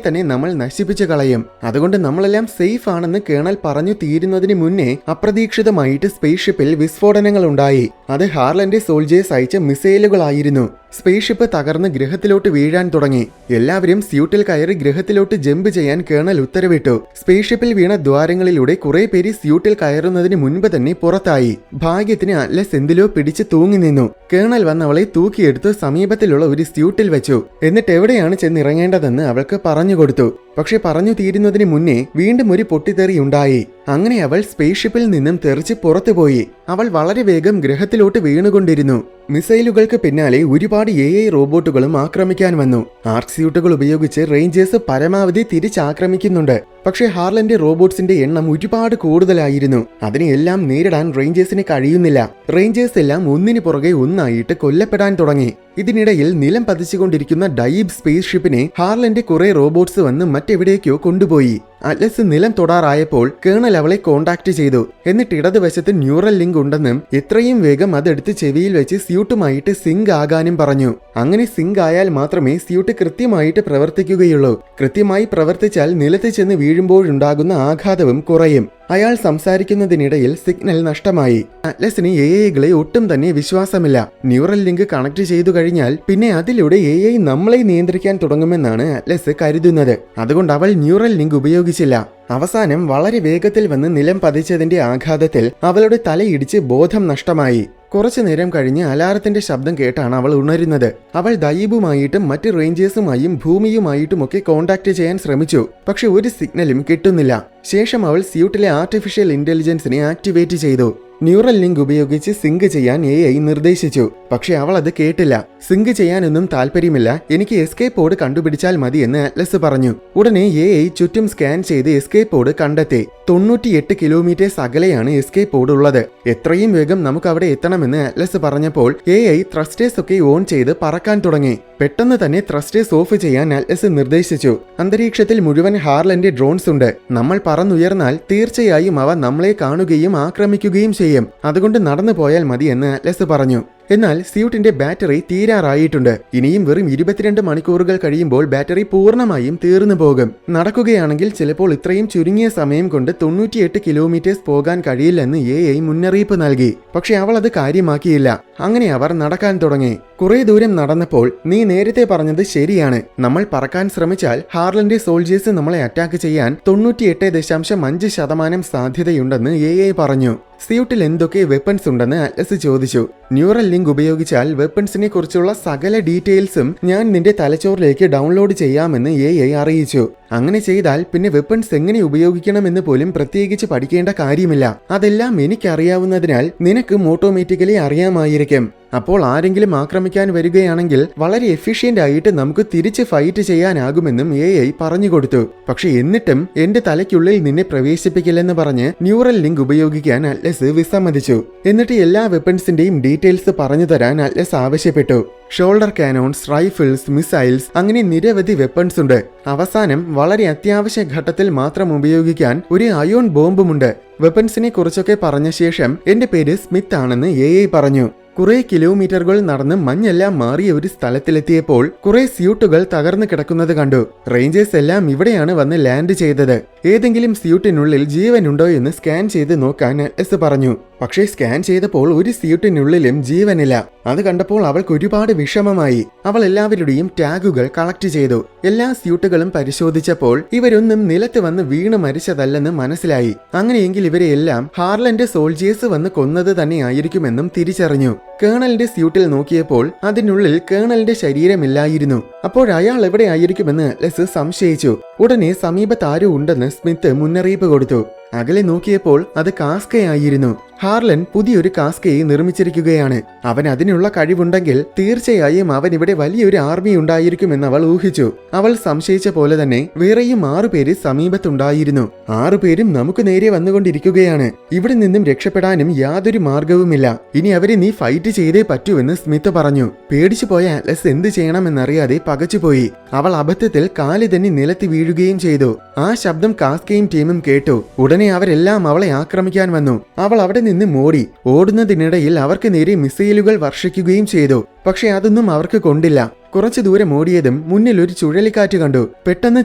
തന്നെ നമ്മൾ നശിപ്പിച്ചു കളയും. അതുകൊണ്ട് നമ്മളെല്ലാം സേഫ് ആണെന്ന് കേണൽ പറഞ്ഞു തീരുന്നതിന് മുന്നേ അപ്രതീക്ഷിതമായിട്ട് സ്പേസ് ഷിപ്പിൽ വിസ്ഫോടനങ്ങൾ ഉണ്ടായി. അത് ഹാർലന്റെ സോൾജേഴ്സ് അയച്ച മിസൈലുകളായിരുന്നു. സ്പേസ് ഷിപ്പ് തകർന്ന് ഗ്രഹത്തിലോട്ട് വീഴാൻ തുടങ്ങി. എല്ലാവരും സ്യൂട്ടിൽ കയറി ഗ്രഹത്തിലോട്ട് ജമ്പ് ചെയ്യാൻ കേണൽ ഉത്തരവിട്ടു. സ്പേസ് ഷിപ്പിൽ വീണ ദ്വാരങ്ങളിലൂടെ കുറെ പേര് സ്യൂട്ടിൽ കയറുന്നതിന് മുൻപ് തന്നെ പുറത്തായി. ഭാഗ്യത്തിന് അറ്റ്ലസ് എന്തിലോ പിടിച്ച് തൂങ്ങി നിന്നു. കേണൽ വന്ന് അവളെ തൂക്കിയെടുത്ത് സമീപത്തിലുള്ള ഒരു സ്യൂട്ടിൽ വെച്ചു. എന്നിട്ട് എവിടെയാണ് ചെന്നിറങ്ങേണ്ടതെന്ന് അവൾക്ക് പറഞ്ഞു കൊടുത്തു. പക്ഷെ പറഞ്ഞു തീരുന്നതിന് മുന്നേ വീണ്ടും ഒരു പൊട്ടിത്തെറി ഉണ്ടായി. അങ്ങനെ അവൾ സ്പേസ് ഷിപ്പിൽ നിന്നും തെറിച്ച് പുറത്തുപോയി. അവൾ വളരെ വേഗം ഗ്രഹത്തിലോട്ട് വീണുകൊണ്ടിരുന്നു. മിസൈലുകൾക്ക് പിന്നാലെ ഒരുപാട് AI റോബോട്ടുകളും ആക്രമിക്കാൻ വന്നു. ആർക്ക് സ്യൂട്ടുകൾ ഉപയോഗിച്ച് റേഞ്ചേഴ്സ് പരമാവധി തിരിച്ചാക്രമിക്കുന്നുണ്ട്. പക്ഷേ ഹാർലന്റെ റോബോട്ട്സിന്റെ എണ്ണം ഒരുപാട് കൂടുതലായിരുന്നു. അതിനെയെല്ലാം നേരിടാൻ റേഞ്ചേഴ്സിന് കഴിയുന്നില്ല. റേഞ്ചേഴ്സ് എല്ലാം ഒന്നിനു പുറകെ ഒന്നായിട്ട് കൊല്ലപ്പെടാൻ തുടങ്ങി. ഇതിനിടയിൽ നിലം പതിച്ചുകൊണ്ടിരിക്കുന്ന ഡൈബ് സ്പേസ് ഷിപ്പിനെ ഹാർലന്റെ കുറെ റോബോട്ട്സ് വന്ന് മറ്റെവിടേക്കോ കൊണ്ടുപോയി. അറ്റ്ലസ് നിലം തൊടാറായപ്പോൾ കേണൽ അവളെ കോണ്ടാക്ട് ചെയ്തു. എന്നിട്ട് ഇടതുവശത്ത് ന്യൂറൽ ലിങ്ക് ഉണ്ടെന്നും എത്രയും വേഗം അതെടുത്ത് ചെവിയിൽ വെച്ച് സ്യൂട്ടുമായിട്ട് സിങ്ക് ആകാനും പറഞ്ഞു. അങ്ങനെ സിങ്ക് ആയാൽ മാത്രമേ സ്യൂട്ട് കൃത്യമായിട്ട് പ്രവർത്തിക്കുകയുള്ളൂ. കൃത്യമായി പ്രവർത്തിച്ചാൽ നിലത്ത് ചെന്ന് വീഴുമ്പോഴുണ്ടാകുന്ന ആഘാതവും കുറയും. അയാൾ സംസാരിക്കുന്നതിനിടയിൽ സിഗ്നൽ നഷ്ടമായി. അറ്റ്ലസിന് AIകളെ ഒട്ടും തന്നെ വിശ്വാസമില്ല. ന്യൂറൽ ലിങ്ക് കണക്ട് ചെയ്തു കഴിഞ്ഞാൽ പിന്നെ അതിലൂടെ AI നമ്മളെ നിയന്ത്രിക്കാൻ തുടങ്ങുമെന്നാണ് അറ്റ്ലസ് കരുതുന്നത്. അതുകൊണ്ട് അവൾ ന്യൂറൽ ലിങ്ക് ഉപയോഗിച്ചില്ല. അവസാനം വളരെ വേഗത്തിൽ വന്ന് നിലം പതിച്ചതിന്റെ ആഘാതത്തിൽ അവളുടെ തലയിടിച്ച് ബോധം നഷ്ടമായി. കുറച്ചു നേരം കഴിഞ്ഞ് അലാറത്തിന്റെ ശബ്ദം കേട്ടാണ് അവൾ ഉണരുന്നത്. അവൾ ദൈബുമായിട്ടും മറ്റ് റേഞ്ചേഴ്സുമായും ഭൂമിയുമായിട്ടുമൊക്കെ കോണ്ടാക്ട് ചെയ്യാൻ ശ്രമിച്ചു. പക്ഷെ ഒരു സിഗ്നലും കിട്ടുന്നില്ല. ശേഷം അവൾ സ്യൂട്ടിലെ ആർട്ടിഫിഷ്യൽ ഇന്റലിജൻസിനെ ആക്ടിവേറ്റ് ചെയ്തു. ന്യൂറൽ ലിങ്ക് ഉപയോഗിച്ച് സിങ്ക് ചെയ്യാൻ AI നിർദ്ദേശിച്ചു. പക്ഷെ അവൾ അത് കേട്ടില്ല. സിങ്ക് ചെയ്യാനൊന്നും താല്പര്യമില്ല, എനിക്ക് എസ്കേപ്പ് പോഡ് കണ്ടുപിടിച്ചാൽ മതി എന്ന് അറ്റ്ലസ് പറഞ്ഞു. ഉടനെ AI ചുറ്റും സ്കാൻ ചെയ്ത് എസ്കേപ്പ് പോഡ് കണ്ടെത്തി. 98 കിലോമീറ്റേഴ്സ് അകലെയാണ് എസ്കേപ്പ് പോഡ് ഉള്ളത്. എത്രയും വേഗം നമുക്ക് അവിടെ എത്തണമെന്ന് അറ്റ്ലസ് പറഞ്ഞപ്പോൾ AI ത്രസ്റ്റേഴ്സ് ഒക്കെ ഓൺ ചെയ്ത് പറക്കാൻ തുടങ്ങി. പെട്ടെന്ന് തന്നെ ത്രസ്റ്റേഴ്സ് ഓഫ് ചെയ്യാൻ അറ്റ്ലസ് നിർദ്ദേശിച്ചു. അന്തരീക്ഷത്തിൽ മുഴുവൻ ഹാർലന്റെ ഡ്രോൺസ് ഉണ്ട്. നമ്മൾ പറന്നുയർന്നാൽ തീർച്ചയായും അവ നമ്മളെ കാണുകയും ആക്രമിക്കുകയും ചെയ്യും. അതുകൊണ്ട് നടന്നു പോയാൽ മതി എന്ന് അറ്റ്ലസ് പറഞ്ഞു. എന്നാൽ സ്യൂട്ടിന്റെ ബാറ്ററി തീരാറായിട്ടുണ്ട്. ഇനിയും വെറും 22 മണിക്കൂറുകൾ കഴിയുമ്പോൾ ബാറ്ററി പൂർണ്ണമായും തീർന്നു പോകും. നടക്കുകയാണെങ്കിൽ ചിലപ്പോൾ ഇത്രയും ചുരുങ്ങിയ സമയം കൊണ്ട് 98 കിലോമീറ്റേഴ്സ് പോകാൻ കഴിയില്ലെന്ന് AI മുന്നറിയിപ്പ് നൽകി. പക്ഷെ അവൾ അത് കാര്യമാക്കിയില്ല. അങ്ങനെ അവർ നടക്കാൻ തുടങ്ങി. കുറെ ദൂരം നടന്നപ്പോൾ നീ നേരത്തെ പറഞ്ഞത് ശരിയാണ്. നമ്മൾ പറക്കാൻ ശ്രമിച്ചാൽ ഹാർലന്റെ സോൾജേഴ്സ് നമ്മളെ അറ്റാക്ക് ചെയ്യാൻ 98.5% സാധ്യതയുണ്ടെന്ന് AI പറഞ്ഞു. സ്യൂട്ടിൽ എന്തൊക്കെ വെപ്പൺസ് ഉണ്ടെന്ന് അറ്റ്ലസ് ചോദിച്ചു. ന്യൂറൽ ലിങ്ക് ഉപയോഗിച്ചാൽ വെപ്പൺസിനെ കുറിച്ചുള്ള സകല ഡീറ്റെയിൽസും ഞാൻ നിന്റെ തലച്ചോറിലേക്ക് ഡൗൺലോഡ് ചെയ്യാമെന്ന് AI അറിയിച്ചു. അങ്ങനെ ചെയ്താൽ പിന്നെ വെപ്പൺസ് എങ്ങനെ ഉപയോഗിക്കണമെന്ന് പോലും പ്രത്യേകിച്ച് പഠിക്കേണ്ട കാര്യമില്ല. അതെല്ലാം എനിക്കറിയാവുന്നതിനാൽ നിനക്കും ഓട്ടോമാറ്റിക്കലി അറിയാമായിരിക്കും. അപ്പോൾ ആരെങ്കിലും ആക്രമിക്കാൻ വരികയാണെങ്കിൽ വളരെ എഫിഷ്യന്റ് ആയിട്ട് നമുക്ക് തിരിച്ച് ഫൈറ്റ് ചെയ്യാനാകുമെന്നും AI പറഞ്ഞു കൊടുത്തു. പക്ഷെ എന്നിട്ടും എന്റെ തലയ്ക്കുള്ളിൽ നിന്നെ പ്രവേശിപ്പിക്കില്ലെന്ന് പറഞ്ഞ് ന്യൂറൽ ലിങ്ക് ഉപയോഗിക്കാൻ അറ്റ്ലസ് വിസമ്മതിച്ചു. എന്നിട്ട് എല്ലാ വെപ്പൺസിന്റെയും ഡീറ്റെയിൽസ് പറഞ്ഞു തരാൻ അറ്റ്ലസ് ആവശ്യപ്പെട്ടു. ഷോൾഡർ കാനോൺസ്, റൈഫിൾസ്, മിസൈൽസ്, അങ്ങനെ നിരവധി വെപ്പൺസ് ഉണ്ട്. അവസാനം വളരെ അത്യാവശ്യ ഘട്ടത്തിൽ മാത്രം ഉപയോഗിക്കാൻ ഒരു അയോൺ ബോംബുമുണ്ട്. വെപ്പൺസിനെ കുറിച്ചൊക്കെ പറഞ്ഞ ശേഷം എന്റെ പേര് സ്മിത്ത് ആണെന്ന് AI പറഞ്ഞു. കുറെ കിലോമീറ്ററുകൾ നടന്ന് മഞ്ഞെല്ലാം മാറിയ ഒരു സ്ഥലത്തിലെത്തിയപ്പോൾ കുറെ സ്യൂട്ടുകൾ തകർന്നു കിടക്കുന്നത് കണ്ടു. റേഞ്ചേഴ്സ് എല്ലാം ഇവിടെയാണ് വന്ന് ലാൻഡ് ചെയ്തത്. ഏതെങ്കിലും സ്യൂട്ടിനുള്ളിൽ ജീവനുണ്ടോ എന്ന് സ്കാൻ ചെയ്ത് നോക്കാൻ അറ്റ്ലസ് പറഞ്ഞു. പക്ഷേ സ്കാൻ ചെയ്തപ്പോൾ ഒരു സ്യൂട്ടിനുള്ളിലും ജീവനില്ല. അത് കണ്ടപ്പോൾ അവൾക്ക് ഒരുപാട് വിഷമമായി. അവൾ എല്ലാവരുടെയും ടാഗുകൾ കളക്ട് ചെയ്തു. എല്ലാ സ്യൂട്ടുകളും പരിശോധിച്ചപ്പോൾ ഇവരൊന്നും നിലത്ത് വന്ന് വീണ് മരിച്ചതല്ലെന്ന് മനസ്സിലായി. അങ്ങനെയെങ്കിൽ ഇവരെ എല്ലാം ഹാർലന്റെ സോൾജേഴ്സ് വന്ന് കൊന്നത് തന്നെ ആയിരിക്കുമെന്നും തിരിച്ചറിഞ്ഞു. കേണലിന്റെ സ്യൂട്ടിൽ നോക്കിയപ്പോൾ അതിനുള്ളിൽ കേണലിന്റെ ശരീരമില്ലായിരുന്നു. അപ്പോൾ അയാൾ എവിടെ ആയിരിക്കുമെന്ന് അറ്റ്ലസ് സംശയിച്ചു. ഉടനെ സമീപത്ത് ആരോ ഉണ്ടെന്ന് സ്മിത്ത് മുന്നറിയിപ്പ് കൊടുത്തു. അകലെ നോക്കിയപ്പോൾ അത് കാസ്കയായിരുന്നു. ഹാർലൻ പുതിയൊരു കാസ്കയെ നിർമ്മിച്ചിരിക്കുകയാണ്. അവൻ അതിനുള്ള കഴിവുണ്ടെങ്കിൽ തീർച്ചയായും അവൻ ഇവിടെ വലിയൊരു ആർമി ഉണ്ടായിരിക്കുമെന്ന് അവൾ ഊഹിച്ചു. അവൾ സംശയിച്ച പോലെ തന്നെ വേറെയും 6 പേര് സമീപത്തുണ്ടായിരുന്നു. 6 പേരും നമുക്ക് നേരെ വന്നുകൊണ്ടിരിക്കുകയാണ്. ഇവിടെ നിന്നും രക്ഷപ്പെടാനും യാതൊരു മാർഗവുമില്ല. ഇനി അവരെ നീ ഫൈറ്റ് ചെയ്തേ പറ്റൂവെന്ന് സ്മിത്ത് പറഞ്ഞു. പേടിച്ചു പോയ അറ്റ്ലസ് എന്ത് ചെയ്യണമെന്നറിയാതെ പകച്ചുപോയി. അവൾ അബദ്ധത്തിൽ കാല് തന്നെ നിലത്ത് വീഴുകയും ചെയ്തു. ആ ശബ്ദം കാസ്കയും ടീമും കേട്ടു. ഉടനെ അവരെല്ലാം അവളെ ആക്രമിക്കാൻ വന്നു. അവൾ അവിടെ നിന്ന് ഓടി. ഓടുന്നതിനിടയിൽ അവർക്ക് നേരെ മിസൈലുകൾ വർഷിക്കുകയും ചെയ്തു. പക്ഷെ അതൊന്നും അവർക്ക് കൊണ്ടില്ല. കുറച്ചു ദൂരം ഓടിയതും മുന്നിൽ ഒരു ചുഴലിക്കാറ്റ് കണ്ടു. പെട്ടെന്ന്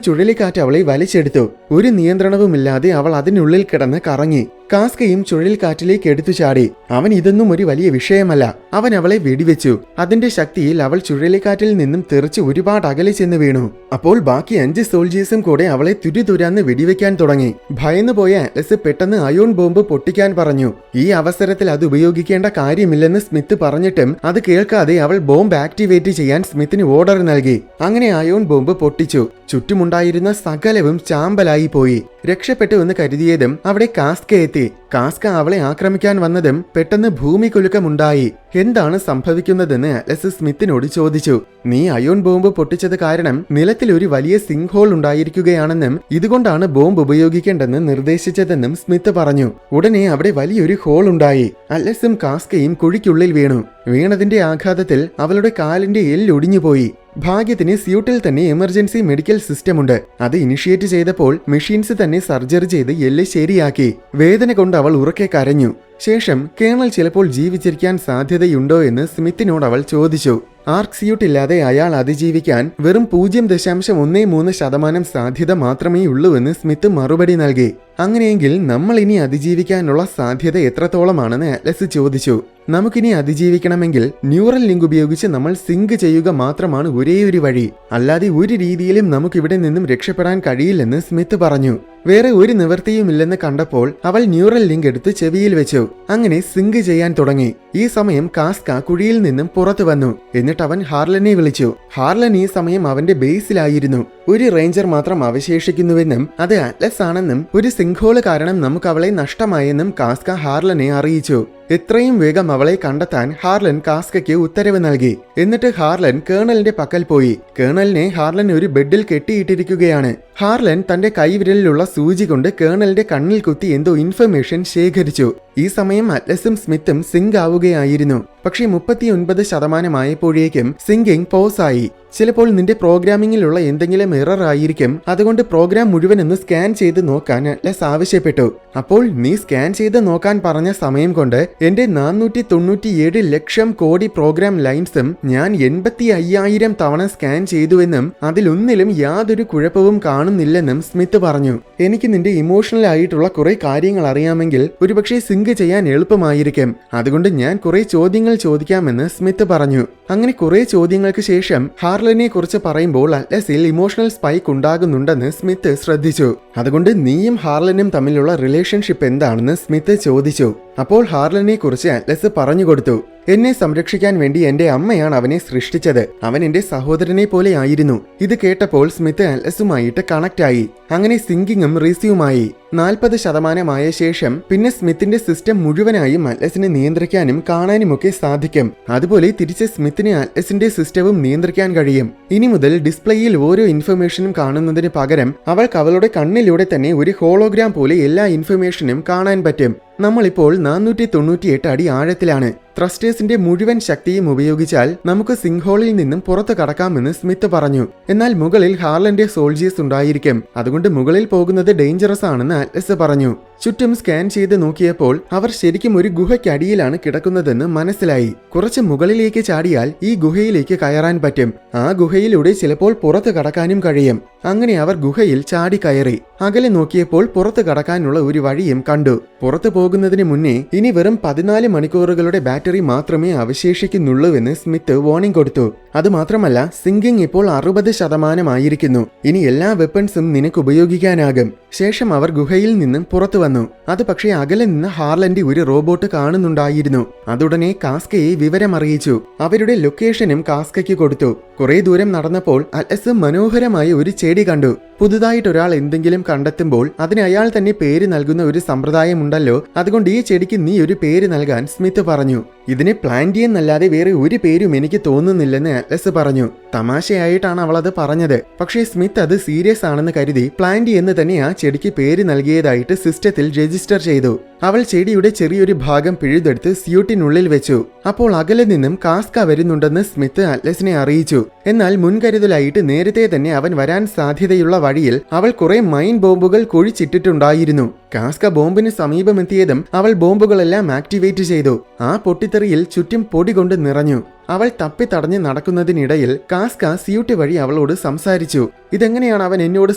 ചുഴലിക്കാറ്റ് അവളെ വലിച്ചെടുത്തു. ഒരു നിയന്ത്രണവുമില്ലാതെ അവൾ അതിനുള്ളിൽ കിടന്ന് കറങ്ങി. കാസ്കയും ചുഴലിക്കാറ്റിലേക്ക് എടുത്തു ചാടി. അവൻ ഇതൊന്നും ഒരു വലിയ വിഷയമല്ല. അവൻ അവളെ വെടിവെച്ചു. അതിന്റെ ശക്തിയിൽ അവൾ ചുഴലിക്കാറ്റിൽ നിന്നും തെറിച്ച് ഒരുപാട് അകലെ ചെന്ന് വീണു. അപ്പോൾ ബാക്കി 5 സോൾജേഴ്സും കൂടെ അവളെ തുരാന്ന് വെടിവെക്കാൻ തുടങ്ങി. ഭയന്നു പോയ അറ്റ്ലസ് പെട്ടെന്ന് അയോൺ ബോംബ് പൊട്ടിക്കാൻ പറഞ്ഞു. ഈ അവസരത്തിൽ അത് ഉപയോഗിക്കേണ്ട കാര്യമില്ലെന്ന് സ്മിത്ത് പറഞ്ഞിട്ടും അത് കേൾക്കാതെ അവൾ ബോംബ് ആക്ടിവേറ്റ് ചെയ്യാൻ സ്മിത്തിന് ഓർഡർ നൽകി. അങ്ങനെ അയോൺ ബോംബ് പൊട്ടിച്ചു. ചുറ്റുമുണ്ടായിരുന്ന സകലവും ചാമ്പലായി പോയി. രക്ഷപ്പെട്ടു എന്ന് കരുതിയതും അവിടെ കാസ്ക എത്തി. കാസ്ക അവളെ ആക്രമിക്കാൻ വന്നതും പെട്ടെന്ന് ഭൂമി കുലുക്കമുണ്ടായി. എന്താണ് സംഭവിക്കുന്നതെന്ന് അറ്റ്ലസ് സ്മിത്തിനോട് ചോദിച്ചു. നീ അയോൺ ബോംബ് പൊട്ടിച്ചത് കാരണം നിലത്തിൽ ഒരു വലിയ സിങ്ക് ഹോൾ ഉണ്ടായിരിക്കുകയാണെന്നും ഇതുകൊണ്ടാണ് ബോംബ് ഉപയോഗിക്കേണ്ടെന്ന് നിർദ്ദേശിച്ചതെന്നും സ്മിത്ത് പറഞ്ഞു. ഉടനെ അവിടെ വലിയൊരു ഹോൾ ഉണ്ടായി. അറ്റ്ലസും കാസ്കയും കുഴിക്കുള്ളിൽ വീണു. വീണതിന്റെ ആഘാതത്തിൽ അവളുടെ കാലിന്റെ എല്ലൊടിഞ്ഞുപോയി. ഭാഗ്യത്തിന് സ്യൂട്ടിൽ തന്നെ എമർജൻസി മെഡിക്കൽ സിസ്റ്റം ഉണ്ട്. അത് ഇനിഷ്യേറ്റ് ചെയ്തപ്പോൾ മെഷീൻസ് തന്നെ സർജറി ചെയ്ത് എല്ല് ശരിയാക്കി. വേദന കൊണ്ട് അവൾ ഉറക്കെ കരഞ്ഞു. ശേഷം കേണൽ ചിലപ്പോൾ ജീവിച്ചിരിക്കാൻ സാധ്യതയുണ്ടോ എന്ന് സ്മിത്തിനോട് അവൾ ചോദിച്ചു. ആർക്ക് സ്യൂട്ട് ഇല്ലാതെ അയാൾ അതിജീവിക്കാൻ വെറും 0.13% സാധ്യത മാത്രമേ ഉള്ളൂവെന്ന് സ്മിത്ത് മറുപടി നൽകി. അങ്ങനെയെങ്കിൽ നമ്മൾ ഇനി അതിജീവിക്കാനുള്ള സാധ്യത എത്രത്തോളമാണെന്ന് അറ്റ്ലസ് ചോദിച്ചു. നമുക്കിനി അതിജീവിക്കണമെങ്കിൽ ന്യൂറൽ ലിങ്ക് ഉപയോഗിച്ച് നമ്മൾ സിങ്ക് ചെയ്യുക മാത്രമാണ് ഒരേയൊരു വഴി. അല്ലാതെ ഒരു രീതിയിലും നമുക്കിവിടെ നിന്നും രക്ഷപ്പെടാൻ കഴിയില്ലെന്ന് സ്മിത്ത് പറഞ്ഞു. വേറെ ഒരു നിവൃത്തിയുമില്ലെന്ന് കണ്ടപ്പോൾ അവൾ ന്യൂറൽ ലിങ്ക് എടുത്ത് ചെവിയിൽ വെച്ചു. അങ്ങനെ സിങ്ക് ചെയ്യാൻ തുടങ്ങി. ഈ സമയം കാസ്ക കുഴിയിൽ നിന്നും പുറത്തു വന്നു. എന്നിട്ട് അവൻ ഹാർലനെ വിളിച്ചു. ഹാർലൻ ഈ സമയം അവന്റെ ബേസിലായിരുന്നു. ഒരു റേഞ്ചർ മാത്രം അവശേഷിക്കുന്നുവെന്നും അത് അറ്റ്ലസ് ആണെന്നും ഒരു സിങ്ക് ഹോള് കാരണം നമുക്ക് അവളെ നഷ്ടമായെന്നും കാസ്ക ഹാർലനെ അറിയിച്ചു. എത്രയും വേഗം അവളെ കണ്ടെത്താൻ ഹാർലൻ കാസ്കയ്ക്ക് ഉത്തരവ് നൽകി. എന്നിട്ട് ഹാർലൻ കേണലിന്റെ പക്കൽ പോയി. കേണലിനെ ഹാർലൻ ഒരു ബെഡിൽ കെട്ടിയിട്ടിരിക്കുകയാണ്. ഹാർലൻ തന്റെ കൈവിരലിലുള്ള സൂചി കൊണ്ട് കേണലിന്റെ കണ്ണിൽ കുത്തി എന്തോ ഇൻഫർമേഷൻ ശേഖരിച്ചു. ഈ സമയം അറ്റ്ലസും സ്മിത്തും സിങ്ക് ആവുകയായിരുന്നു. പക്ഷേ 39% ആയപ്പോഴേക്കും സിങ്കിങ് പോസായി. ചിലപ്പോൾ നിന്റെ പ്രോഗ്രാമിംഗിലുള്ള എന്തെങ്കിലും എറർ ആയിരിക്കും. അതുകൊണ്ട് പ്രോഗ്രാം മുഴുവൻ ഒന്ന് സ്കാൻ ചെയ്ത് നോക്കാൻ അറ്റ്ലസ് ആവശ്യപ്പെട്ടു. അപ്പോൾ നീ സ്കാൻ ചെയ്ത് നോക്കാൻ പറഞ്ഞ സമയം കൊണ്ട് എന്റെ 497 ലക്ഷം കോടി പ്രോഗ്രാം ലൈൻസും ഞാൻ 85,000 തവണ സ്കാൻ ചെയ്തുവെന്നും അതിലൊന്നിലും യാതൊരു കുഴപ്പവും കാണുന്നില്ലെന്നും സ്മിത്ത് പറഞ്ഞു. എനിക്ക് നിന്റെ ഇമോഷണൽ ആയിട്ടുള്ള കുറെ കാര്യങ്ങൾ അറിയാമെങ്കിൽ ഒരുപക്ഷെ സിങ്ക് ചെയ്യാൻ എളുപ്പമായിരിക്കും. അതുകൊണ്ട് ഞാൻ കുറെ ചോദ്യങ്ങൾ ചോദിക്കാമെന്ന് സ്മിത്ത് പറഞ്ഞു. അങ്ങനെ കുറെ ചോദ്യങ്ങൾക്ക് ശേഷം ഹാർലനെ കുറിച്ച് പറയുമ്പോൾ അറ്റ്ലസിൽ ഇമോഷണൽ സ്പൈക്ക് ഉണ്ടാകുന്നുണ്ടെന്ന് സ്മിത്ത് ശ്രദ്ധിച്ചു. അതുകൊണ്ട് നീയും ഹാർലനും തമ്മിലുള്ള റിലേഷൻഷിപ്പ് എന്താണെന്ന് സ്മിത്ത് ചോദിച്ചു. അപ്പോൾ ഹാർലനെ കുറിച്ച് അറ്റ്ലസ് പറഞ്ഞു കൊടുത്തു. എന്നെ സംരക്ഷിക്കാൻ വേണ്ടി എന്റെ അമ്മയാണ് അവനെ സൃഷ്ടിച്ചത്. അവൻ എന്റെ സഹോദരനെ പോലെ ആയിരുന്നു. ഇത് കേട്ടപ്പോൾ സ്മിത്ത് അറ്റ്ലസുമായിട്ട് കണക്ട് ആയി. അങ്ങനെ സിങ്കിങ്ങും റീസ്യൂമായി. 40% ശേഷം പിന്നെ സ്മിത്തിന്റെ സിസ്റ്റം മുഴുവനായും അറ്റ്ലസിനെ നിയന്ത്രിക്കാനും കാണാനുമൊക്കെ സാധിക്കും. അതുപോലെ തിരിച്ച് സ്മിത്തിന് അറ്റ്ലസിന്റെ സിസ്റ്റവും നിയന്ത്രിക്കാൻ കഴിയും. ഇനി മുതൽ ഡിസ്പ്ലേയിൽ ഓരോ ഇൻഫർമേഷനും കാണുന്നതിന് പകരം അവൾക്ക് അവളുടെ കണ്ണിലൂടെ തന്നെ ഒരു ഹോളോഗ്രാം പോലെ എല്ലാ ഇൻഫർമേഷനും കാണാൻ പറ്റും. നമ്മളിപ്പോൾ 498 അടി ആഴത്തിലാണ്. ത്രസ്റ്റേഴ്സിന്റെ മുഴുവൻ ശക്തിയും ഉപയോഗിച്ചാൽ നമുക്ക് സിങ്ക് ഹോളിൽ നിന്നും പുറത്തു കടക്കാമെന്ന് സ്മിത്ത് പറഞ്ഞു. എന്നാൽ മുകളിൽ ഹാർലന്റെ സോൾജേഴ്സ് ഉണ്ടായിരിക്കും. അതുകൊണ്ട് മുകളിൽ പോകുന്നത് ഡേഞ്ചറസ് ആണെന്ന് അറ്റ്ലസ് പറഞ്ഞു. ചുറ്റും സ്കാൻ ചെയ്ത് നോക്കിയപ്പോൾ അവർ ശരിക്കും ഒരു ഗുഹയ്ക്കടിയിലാണ് കിടക്കുന്നതെന്ന് മനസ്സിലായി. കുറച്ച് മുകളിലേക്ക് ചാടിയാൽ ഈ ഗുഹയിലേക്ക് കയറാൻ പറ്റും. ആ ഗുഹയിലൂടെ ചിലപ്പോൾ പുറത്തു കടക്കാനും കഴിയും. അങ്ങനെ അവർ ഗുഹയിൽ ചാടി കയറി. അകലെ നോക്കിയപ്പോൾ പുറത്തു കടക്കാനുള്ള ഒരു വഴിയും കണ്ടു. പുറത്തു പോകുന്നതിന് മുന്നേ ഇനി വെറും 14 മണിക്കൂറുകളുടെ ബാറ്ററി ബാറ്ററി മാത്രമേ അവശേഷിക്കുന്നുള്ളൂവെന്ന് സ്മിത്ത് വാർണിംഗ് കൊടുത്തു. അതുമാത്രമല്ല, സിങ്കിങ് ഇപ്പോൾ 60% ഇനി എല്ലാ വെപ്പൺസും നിനക്ക് ഉപയോഗിക്കാനാകും. ശേഷം അവർ ഗുഹയിൽ നിന്നും പുറത്തു വന്നു. അത് പക്ഷേ അകലെ നിന്ന് ഹാർലൻഡ് ഒരു റോബോട്ട് കാണുന്നുണ്ടായിരുന്നു. അതുടനെ കാസ്കയെ വിവരമറിയിച്ചു. അവരുടെ ലൊക്കേഷനും കാസ്കയ്ക്ക് കൊടുത്തു. കുറെ ദൂരം നടന്നപ്പോൾ അറ്റ്ലസ് മനോഹരമായ ഒരു ചെടി കണ്ടു. പുതുതായിട്ടൊരാൾ എന്തെങ്കിലും കണ്ടെത്തുമ്പോൾ അതിന് അയാൾ തന്നെ പേര് നൽകുന്ന ഒരു സമ്പ്രദായമുണ്ടല്ലോ, അതുകൊണ്ട് ഈ ചെടിക്ക് നീ ഒരു പേര് നൽകാൻ സ്മിത്ത് പറഞ്ഞു. ഇതിനെ പ്ലാന്റി എന്നല്ലാതെ വേറെ ഒരു പേരും എനിക്ക് തോന്നുന്നില്ലെന്ന് അറ്റ്ലസ് പറഞ്ഞു. തമാശയായിട്ടാണ് അവൾ അത് പറഞ്ഞത്. പക്ഷേ സ്മിത്ത് അത് സീരിയസ് ആണെന്ന് കരുതി പ്ലാന്റി എന്ന് തന്നെ ആ ചെടിക്ക് പേര് നൽകിയതായിട്ട് സിസ്റ്റത്തിൽ രജിസ്റ്റർ ചെയ്തു. അവൾ ചെടിയുടെ ചെറിയൊരു ഭാഗം പിഴുതെടുത്ത് സ്യൂട്ടിനുള്ളിൽ വെച്ചു. അപ്പോൾ അകലെ നിന്നും കാസ്ക വരുന്നുണ്ടെന്ന് സ്മിത്ത് അറ്റ്ലസിനെ അറിയിച്ചു. എന്നാൽ മുൻകരുതലായിട്ട് നേരത്തെ തന്നെ അവൻ വരാൻ സാധ്യതയുള്ള വഴിയിൽ അവൾ കുറെ മൈൻ ബോംബുകൾ കുഴിച്ചിട്ടിട്ടുണ്ടായിരുന്നു. കാസ്ക ബോംബിന് സമീപമെത്തിയതും അവൾ ബോംബുകളെല്ലാം ആക്ടിവേറ്റ് ചെയ്തു. ആ പൊട്ടിത്തെറിയിൽ ചുറ്റും പൊടി കൊണ്ട് നിറഞ്ഞു. അവൾ തപ്പിത്തടഞ്ഞ് നടക്കുന്നതിനിടയിൽ കാസ്ക സ്യൂട്ട് വഴി അവളോട് സംസാരിച്ചു. ഇതെങ്ങനെയാണ് അവൻ എന്നോട്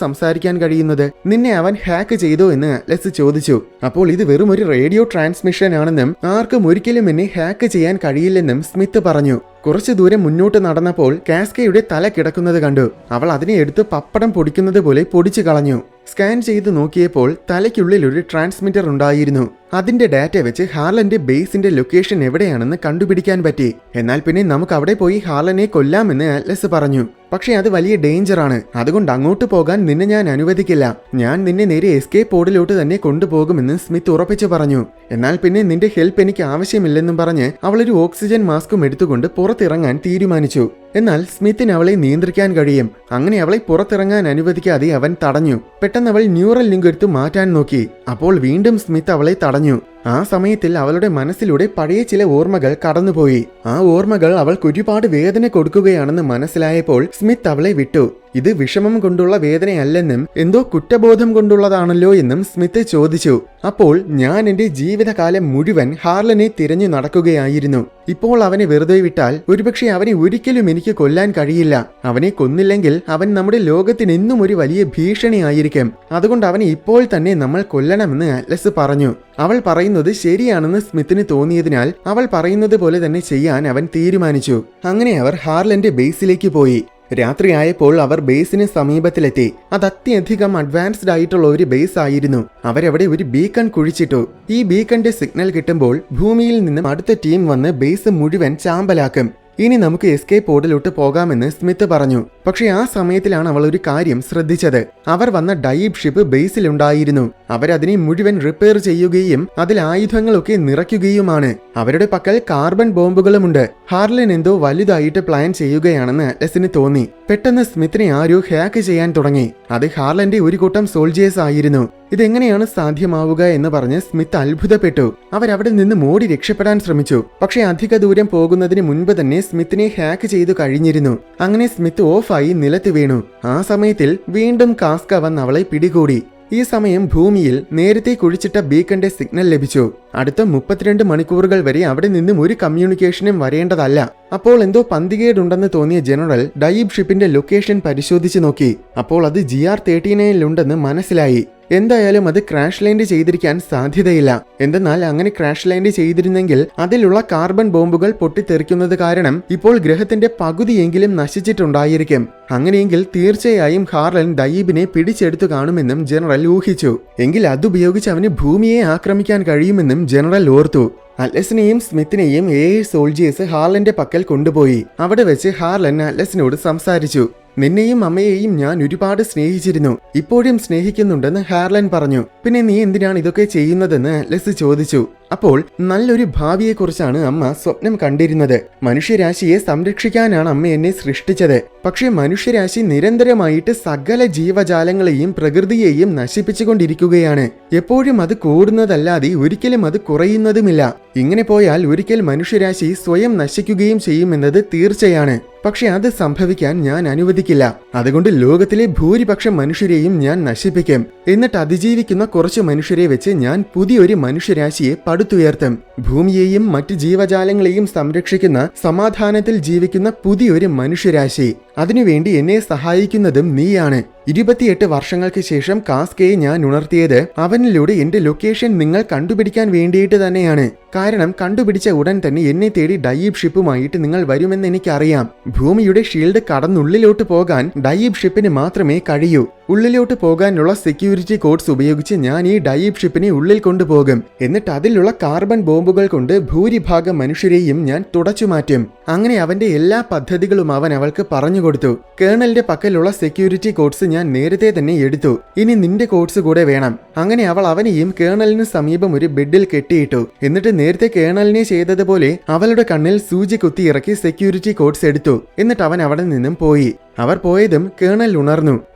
സംസാരിക്കാൻ കഴിയുന്നത്? നിന്നെ അവൻ ഹാക്ക് ചെയ്തോ എന്ന് അറ്റ്ലസ് ചോദിച്ചു. അപ്പോൾ ഇത് വെറും ഒരു റേഡിയോ ട്രാൻസ്മിഷൻ ആണെന്നും ആർക്കും ഒരിക്കലും എന്നെ ഹാക്ക് ചെയ്യാൻ കഴിയില്ലെന്നും സ്മിത്ത് പറഞ്ഞു. കുറച്ചു ദൂരം മുന്നോട്ട് നടന്നപ്പോൾ കാസ്കയുടെ തല കിടക്കുന്നത് കണ്ടു. അവൾ അതിനെ എടുത്ത് പപ്പടം പൊടിക്കുന്നത് പോലെ പൊടിച്ചു കളഞ്ഞു. സ്കാൻ ചെയ്ത് നോക്കിയപ്പോൾ തലയ്ക്കുള്ളിൽ ഒരു ട്രാൻസ്മിറ്റർ ഉണ്ടായിരുന്നു. അതിന്റെ ഡാറ്റ വെച്ച് ഹാർലന്റെ ബേസിന്റെ ലൊക്കേഷൻ എവിടെയാണെന്ന് കണ്ടുപിടിക്കാൻ പറ്റി. എന്നാൽ പിന്നെ നമുക്ക് അവിടെ പോയി ഹാർലനെ കൊല്ലാമെന്ന് അറ്റ്ലസ് പറഞ്ഞു. പക്ഷേ അത് വലിയ ഡേഞ്ചറാണ്. അതുകൊണ്ട് അങ്ങോട്ട് പോകാൻ നിന്നെ ഞാൻ അനുവദിക്കില്ല. ഞാൻ നിന്നെ നേരെ എസ്കേപ്പ് പോഡിലോട്ട് തന്നെ കൊണ്ടുപോകുമെന്ന് സ്മിത്ത് ഉറപ്പിച്ചു പറഞ്ഞു. എന്നാൽ പിന്നെ നിന്റെ ഹെൽപ്പ് എനിക്ക് ആവശ്യമില്ലെന്നും പറഞ്ഞ് അവളൊരു ഓക്സിജൻ മാസ്കും എടുത്തുകൊണ്ട് പുറത്തിറങ്ങാൻ തീരുമാനിച്ചു. എന്നാൽ സ്മിത്തിന് അവളെ നിയന്ത്രിക്കാൻ കഴിയും. അങ്ങനെ അവളെ പുറത്തിറങ്ങാൻ അനുവദിക്കാതെ അവൻ തടഞ്ഞു. പെട്ടെന്ന് അവൾ ന്യൂറൽ ലിങ്ക് എടുത്ത് മാറ്റാൻ നോക്കി. അപ്പോൾ വീണ്ടും സ്മിത്ത് അവളെ തടഞ്ഞു. ആ സമയത്തിൽ അവളുടെ മനസ്സിലൂടെ പഴയ ചില ഓർമ്മകൾ കടന്നുപോയി. ആ ഓർമ്മകൾ അവൾക്ക് ഒരുപാട് വേദന കൊടുക്കുകയാണെന്ന് മനസ്സിലായപ്പോൾ സ്മിത്ത് അവളെ വിട്ടു. ഇത് വിഷമം കൊണ്ടുള്ള വേദനയല്ലെന്നും എന്തോ കുറ്റബോധം കൊണ്ടുള്ളതാണല്ലോ എന്നും സ്മിത്ത് ചോദിച്ചു. അപ്പോൾ ഞാൻ എന്റെ ജീവിതകാലം മുഴുവൻ ഹാർലനെ തിരഞ്ഞു നടക്കുകയായിരുന്നു. ഇപ്പോൾ അവനെ വെറുതെ വിട്ടാൽ ഒരുപക്ഷെ അവനെ ഒരിക്കലും എനിക്ക് കൊല്ലാൻ കഴിയില്ല. അവനെ കൊന്നില്ലെങ്കിൽ അവൻ നമ്മുടെ ലോകത്തിന് എന്നും ഒരു വലിയ ഭീഷണിയായിരിക്കും. അതുകൊണ്ട് അവനെ ഇപ്പോൾ തന്നെ നമ്മൾ കൊല്ലണമെന്ന് അറ്റ്ലസ് പറഞ്ഞു. അവൾ പറയുന്നത് ശരിയാണെന്ന് സ്മിത്തിന് തോന്നിയതിനാൽ അവൾ പറയുന്നത് പോലെ തന്നെ ചെയ്യാൻ അവൻ തീരുമാനിച്ചു. അങ്ങനെ അവർ ഹാർലന്റെ ബേസിലേക്ക് പോയി. രാത്രിയായപ്പോൾ അവർ ബേസിന് സമീപത്തിലെത്തി. അത് അത്യധികം അഡ്വാൻസ്ഡ് ആയിട്ടുള്ള ഒരു ബേസ് ആയിരുന്നു. അവരവിടെ ഒരു ബീക്കൺ കുഴിച്ചിട്ടു. ഈ ബീക്കന്റെ സിഗ്നൽ കിട്ടുമ്പോൾ ഭൂമിയിൽ നിന്നും അടുത്ത ടീം വന്ന് ബേസ് മുഴുവൻ ചാമ്പലാക്കും. ഇനി നമുക്ക് എസ്കേപ്പ് പോഡിലോട്ട് പോകാമെന്ന് സ്മിത്ത് പറഞ്ഞു. പക്ഷെ ആ സമയത്തിലാണ് അവൾ ഒരു കാര്യം ശ്രദ്ധിച്ചത്. അവർ വന്ന ഡൈബ് ഷിപ്പ് ബേസിലുണ്ടായിരുന്നു. അവരതിനെ മുഴുവൻ റിപ്പയർ ചെയ്യുകയും അതിൽ ആയുധങ്ങളൊക്കെ നിറയ്ക്കുകയുമാണ്. അവരുടെ പക്കൽ കാർബൺ ബോംബുകളുമുണ്ട്. ഹാർലൻ എന്തോ വലുതായിട്ട് പ്ലാൻ ചെയ്യുകയാണെന്ന് അറ്റ്ലസിന് തോന്നി. പെട്ടെന്ന് സ്മിത്തിനെ ആരോ ഹാക്ക് ചെയ്യാൻ തുടങ്ങി. അത് ഹാർലന്റെ ഒരു കൂട്ടം സോൾജേഴ്സ് ആയിരുന്നു. ഇതെങ്ങനെയാണ് സാധ്യമാവുക എന്ന് പറഞ്ഞ് സ്മിത്ത് അത്ഭുതപ്പെട്ടു. അവരവിടെ നിന്ന് ഓടി രക്ഷപ്പെടാൻ ശ്രമിച്ചു. പക്ഷെ അധിക ദൂരം പോകുന്നതിന് മുൻപ് തന്നെ സ്മിത്തിനെ ഹാക്ക് ചെയ്തു കഴിഞ്ഞിരുന്നു. അങ്ങനെ സ്മിത്ത് ഓഫായി നിലത്ത് വീണു. ആ സമയത്തിൽ വീണ്ടും കാസ്ക വന്ന് അവളെ പിടികൂടി. ഈ സമയം ഭൂമിയിൽ നേരത്തെ കുഴിച്ചിട്ട ബീക്കന്റെ സിഗ്നൽ ലഭിച്ചു. അടുത്ത 32 മണിക്കൂറുകൾ വരെ അവിടെ നിന്നും ഒരു കമ്മ്യൂണിക്കേഷനും വരേണ്ടതല്ല. അപ്പോൾ എന്തോ പന്തികേടുണ്ടെന്ന് തോന്നിയ ജനറൽ ഡൈബ് ഷിപ്പിന്റെ ലൊക്കേഷൻ പരിശോധിച്ചു നോക്കി. അപ്പോൾ അത് GR-39 മനസ്സിലായി. എന്തായാലും അത് ക്രാഷ് ലാൻഡ് ചെയ്തിരിക്കാൻ സാധ്യതയില്ല. എന്തെന്നാൽ അങ്ങനെ ക്രാഷ് ലാൻഡ് ചെയ്തിരുന്നെങ്കിൽ അതിലുള്ള കാർബൺ ബോംബുകൾ പൊട്ടിത്തെറിക്കുന്നത് കാരണം ഇപ്പോൾ ഗ്രഹത്തിന്റെ പകുതിയെങ്കിലും നശിച്ചിട്ടുണ്ടായിരിക്കും. അങ്ങനെയെങ്കിൽ തീർച്ചയായും ഹാർലൻ ഡൈബിനെ പിടിച്ചെടുത്തു കാണുമെന്നും ജനറൽ ഊഹിച്ചു. എങ്കിൽ അതുപയോഗിച്ച് അവന് ഭൂമിയെ ആക്രമിക്കാൻ കഴിയുമെന്നും ജനറൽ ഓർത്തു. അറ്റ്ലസിനെയും സ്മിത്തിനെയും 7 സോൾജേഴ്സ് ഹാർലന്റെ പക്കൽ കൊണ്ടുപോയി. അവിടെ വെച്ച് ഹാർലൻ അറ്റ്ലസിനോട് സംസാരിച്ചു. നിന്നെയും അമ്മയെയും ഞാൻ ഒരുപാട് സ്നേഹിച്ചിരുന്നു, ഇപ്പോഴും സ്നേഹിക്കുന്നുണ്ടെന്ന് ഹാർലൻ പറഞ്ഞു. പിന്നെ നീ എന്തിനാണ് ഇതൊക്കെ ചെയ്യുന്നതെന്ന് അറ്റ്ലസ് ചോദിച്ചു. അപ്പോൾ നല്ലൊരു ഭാവിയെക്കുറിച്ചാണ് അമ്മ സ്വപ്നം കണ്ടിരുന്നത്. മനുഷ്യരാശിയെ സംരക്ഷിക്കാനാണ് അമ്മ എന്നെ സൃഷ്ടിച്ചത്. പക്ഷേ മനുഷ്യരാശി നിരന്തരമായിട്ട് സകല ജീവജാലങ്ങളെയും പ്രകൃതിയെയും നശിപ്പിച്ചുകൊണ്ടിരിക്കുകയാണ്. എപ്പോഴും അത് കൂടുന്നതല്ലാതെ ഒരിക്കലും അത് കുറയുന്നതുമില്ല. ഇങ്ങനെ പോയാൽ ഒരിക്കൽ മനുഷ്യരാശി സ്വയം നശിക്കുകയും ചെയ്യുമെന്നത് തീർച്ചയാണ്. പക്ഷെ അത് സംഭവിക്കാൻ ഞാൻ അനുവദിക്കില്ല. അതുകൊണ്ട് ലോകത്തിലെ ഭൂരിപക്ഷം മനുഷ്യരെയും ഞാൻ നശിപ്പിക്കും. എന്നിട്ട് അതിജീവിക്കുന്ന കുറച്ച് മനുഷ്യരെ വെച്ച് ഞാൻ പുതിയൊരു മനുഷ്യരാശിയെ പടുത്തുയർത്തും. ഭൂമിയെയും മറ്റ് ജീവജാലങ്ങളെയും സംരക്ഷിക്കുന്ന, സമാധാനത്തിൽ ജീവിക്കുന്ന പുതിയൊരു മനുഷ്യരാശി. അതിനുവേണ്ടി എന്നെ സഹായിക്കുന്നതും നീയാണ്. 28 വർഷങ്ങൾക്ക് ശേഷം കാസ്കയെ ഞാൻ ഉണർത്തിയത് അവനിലൂടെ എന്റെ ലൊക്കേഷൻ നിങ്ങൾ കണ്ടുപിടിക്കാൻ വേണ്ടിയിട്ട് തന്നെയാണ്. കാരണം കണ്ടുപിടിച്ച ഉടൻ തന്നെ എന്നെ തേടി ഡയീബ് ഷിപ്പുമായിട്ട് നിങ്ങൾ വരുമെന്ന് എനിക്കറിയാം. ഭൂമിയുടെ ഷീൽഡ് കടന്നുള്ളിലോട്ട് പോകാൻ ഡയീബ് ഷിപ്പിന് മാത്രമേ കഴിയൂ. ഉള്ളിലോട്ട് പോകാനുള്ള സെക്യൂരിറ്റി കോഡ്സ് ഉപയോഗിച്ച് ഞാൻ ഈ ഡയീബ് ഷിപ്പിനെ ഉള്ളിൽ കൊണ്ടുപോകും. എന്നിട്ട് അതിലുള്ള കാർബൺ ബോംബുകൾ കൊണ്ട് ഭൂരിഭാഗം മനുഷ്യരെയും ഞാൻ തുടച്ചുമാറ്റും. അങ്ങനെ അവന്റെ എല്ലാ പദ്ധതികളും അവൻ അവൾക്ക് പറഞ്ഞുകൊടുത്തു. കേണലിന്റെ പക്കലുള്ള സെക്യൂരിറ്റി കോഡ്സ് ഞാൻ നേരത്തെ തന്നെ എടുത്തു. ഇനി നിന്റെ കോഡ്സ് കൂടെ വേണം. അങ്ങനെ അവൾ അവനെയും കേണലിന് സമീപം ഒരു ബെഡിൽ കെട്ടിയിട്ടു. എന്നിട്ട് നേരത്തെ കേണലിനെ ചെയ്തതുപോലെ അവളുടെ കണ്ണിൽ സൂചി കുത്തി ഇറക്കി സെക്യൂരിറ്റി കോഡ്സ് എടുത്തു. എന്നിട്ട് അവൻ അവിടെ നിന്നും പോയി. അവർ പോയതും കേണൽ ഉണർന്നു.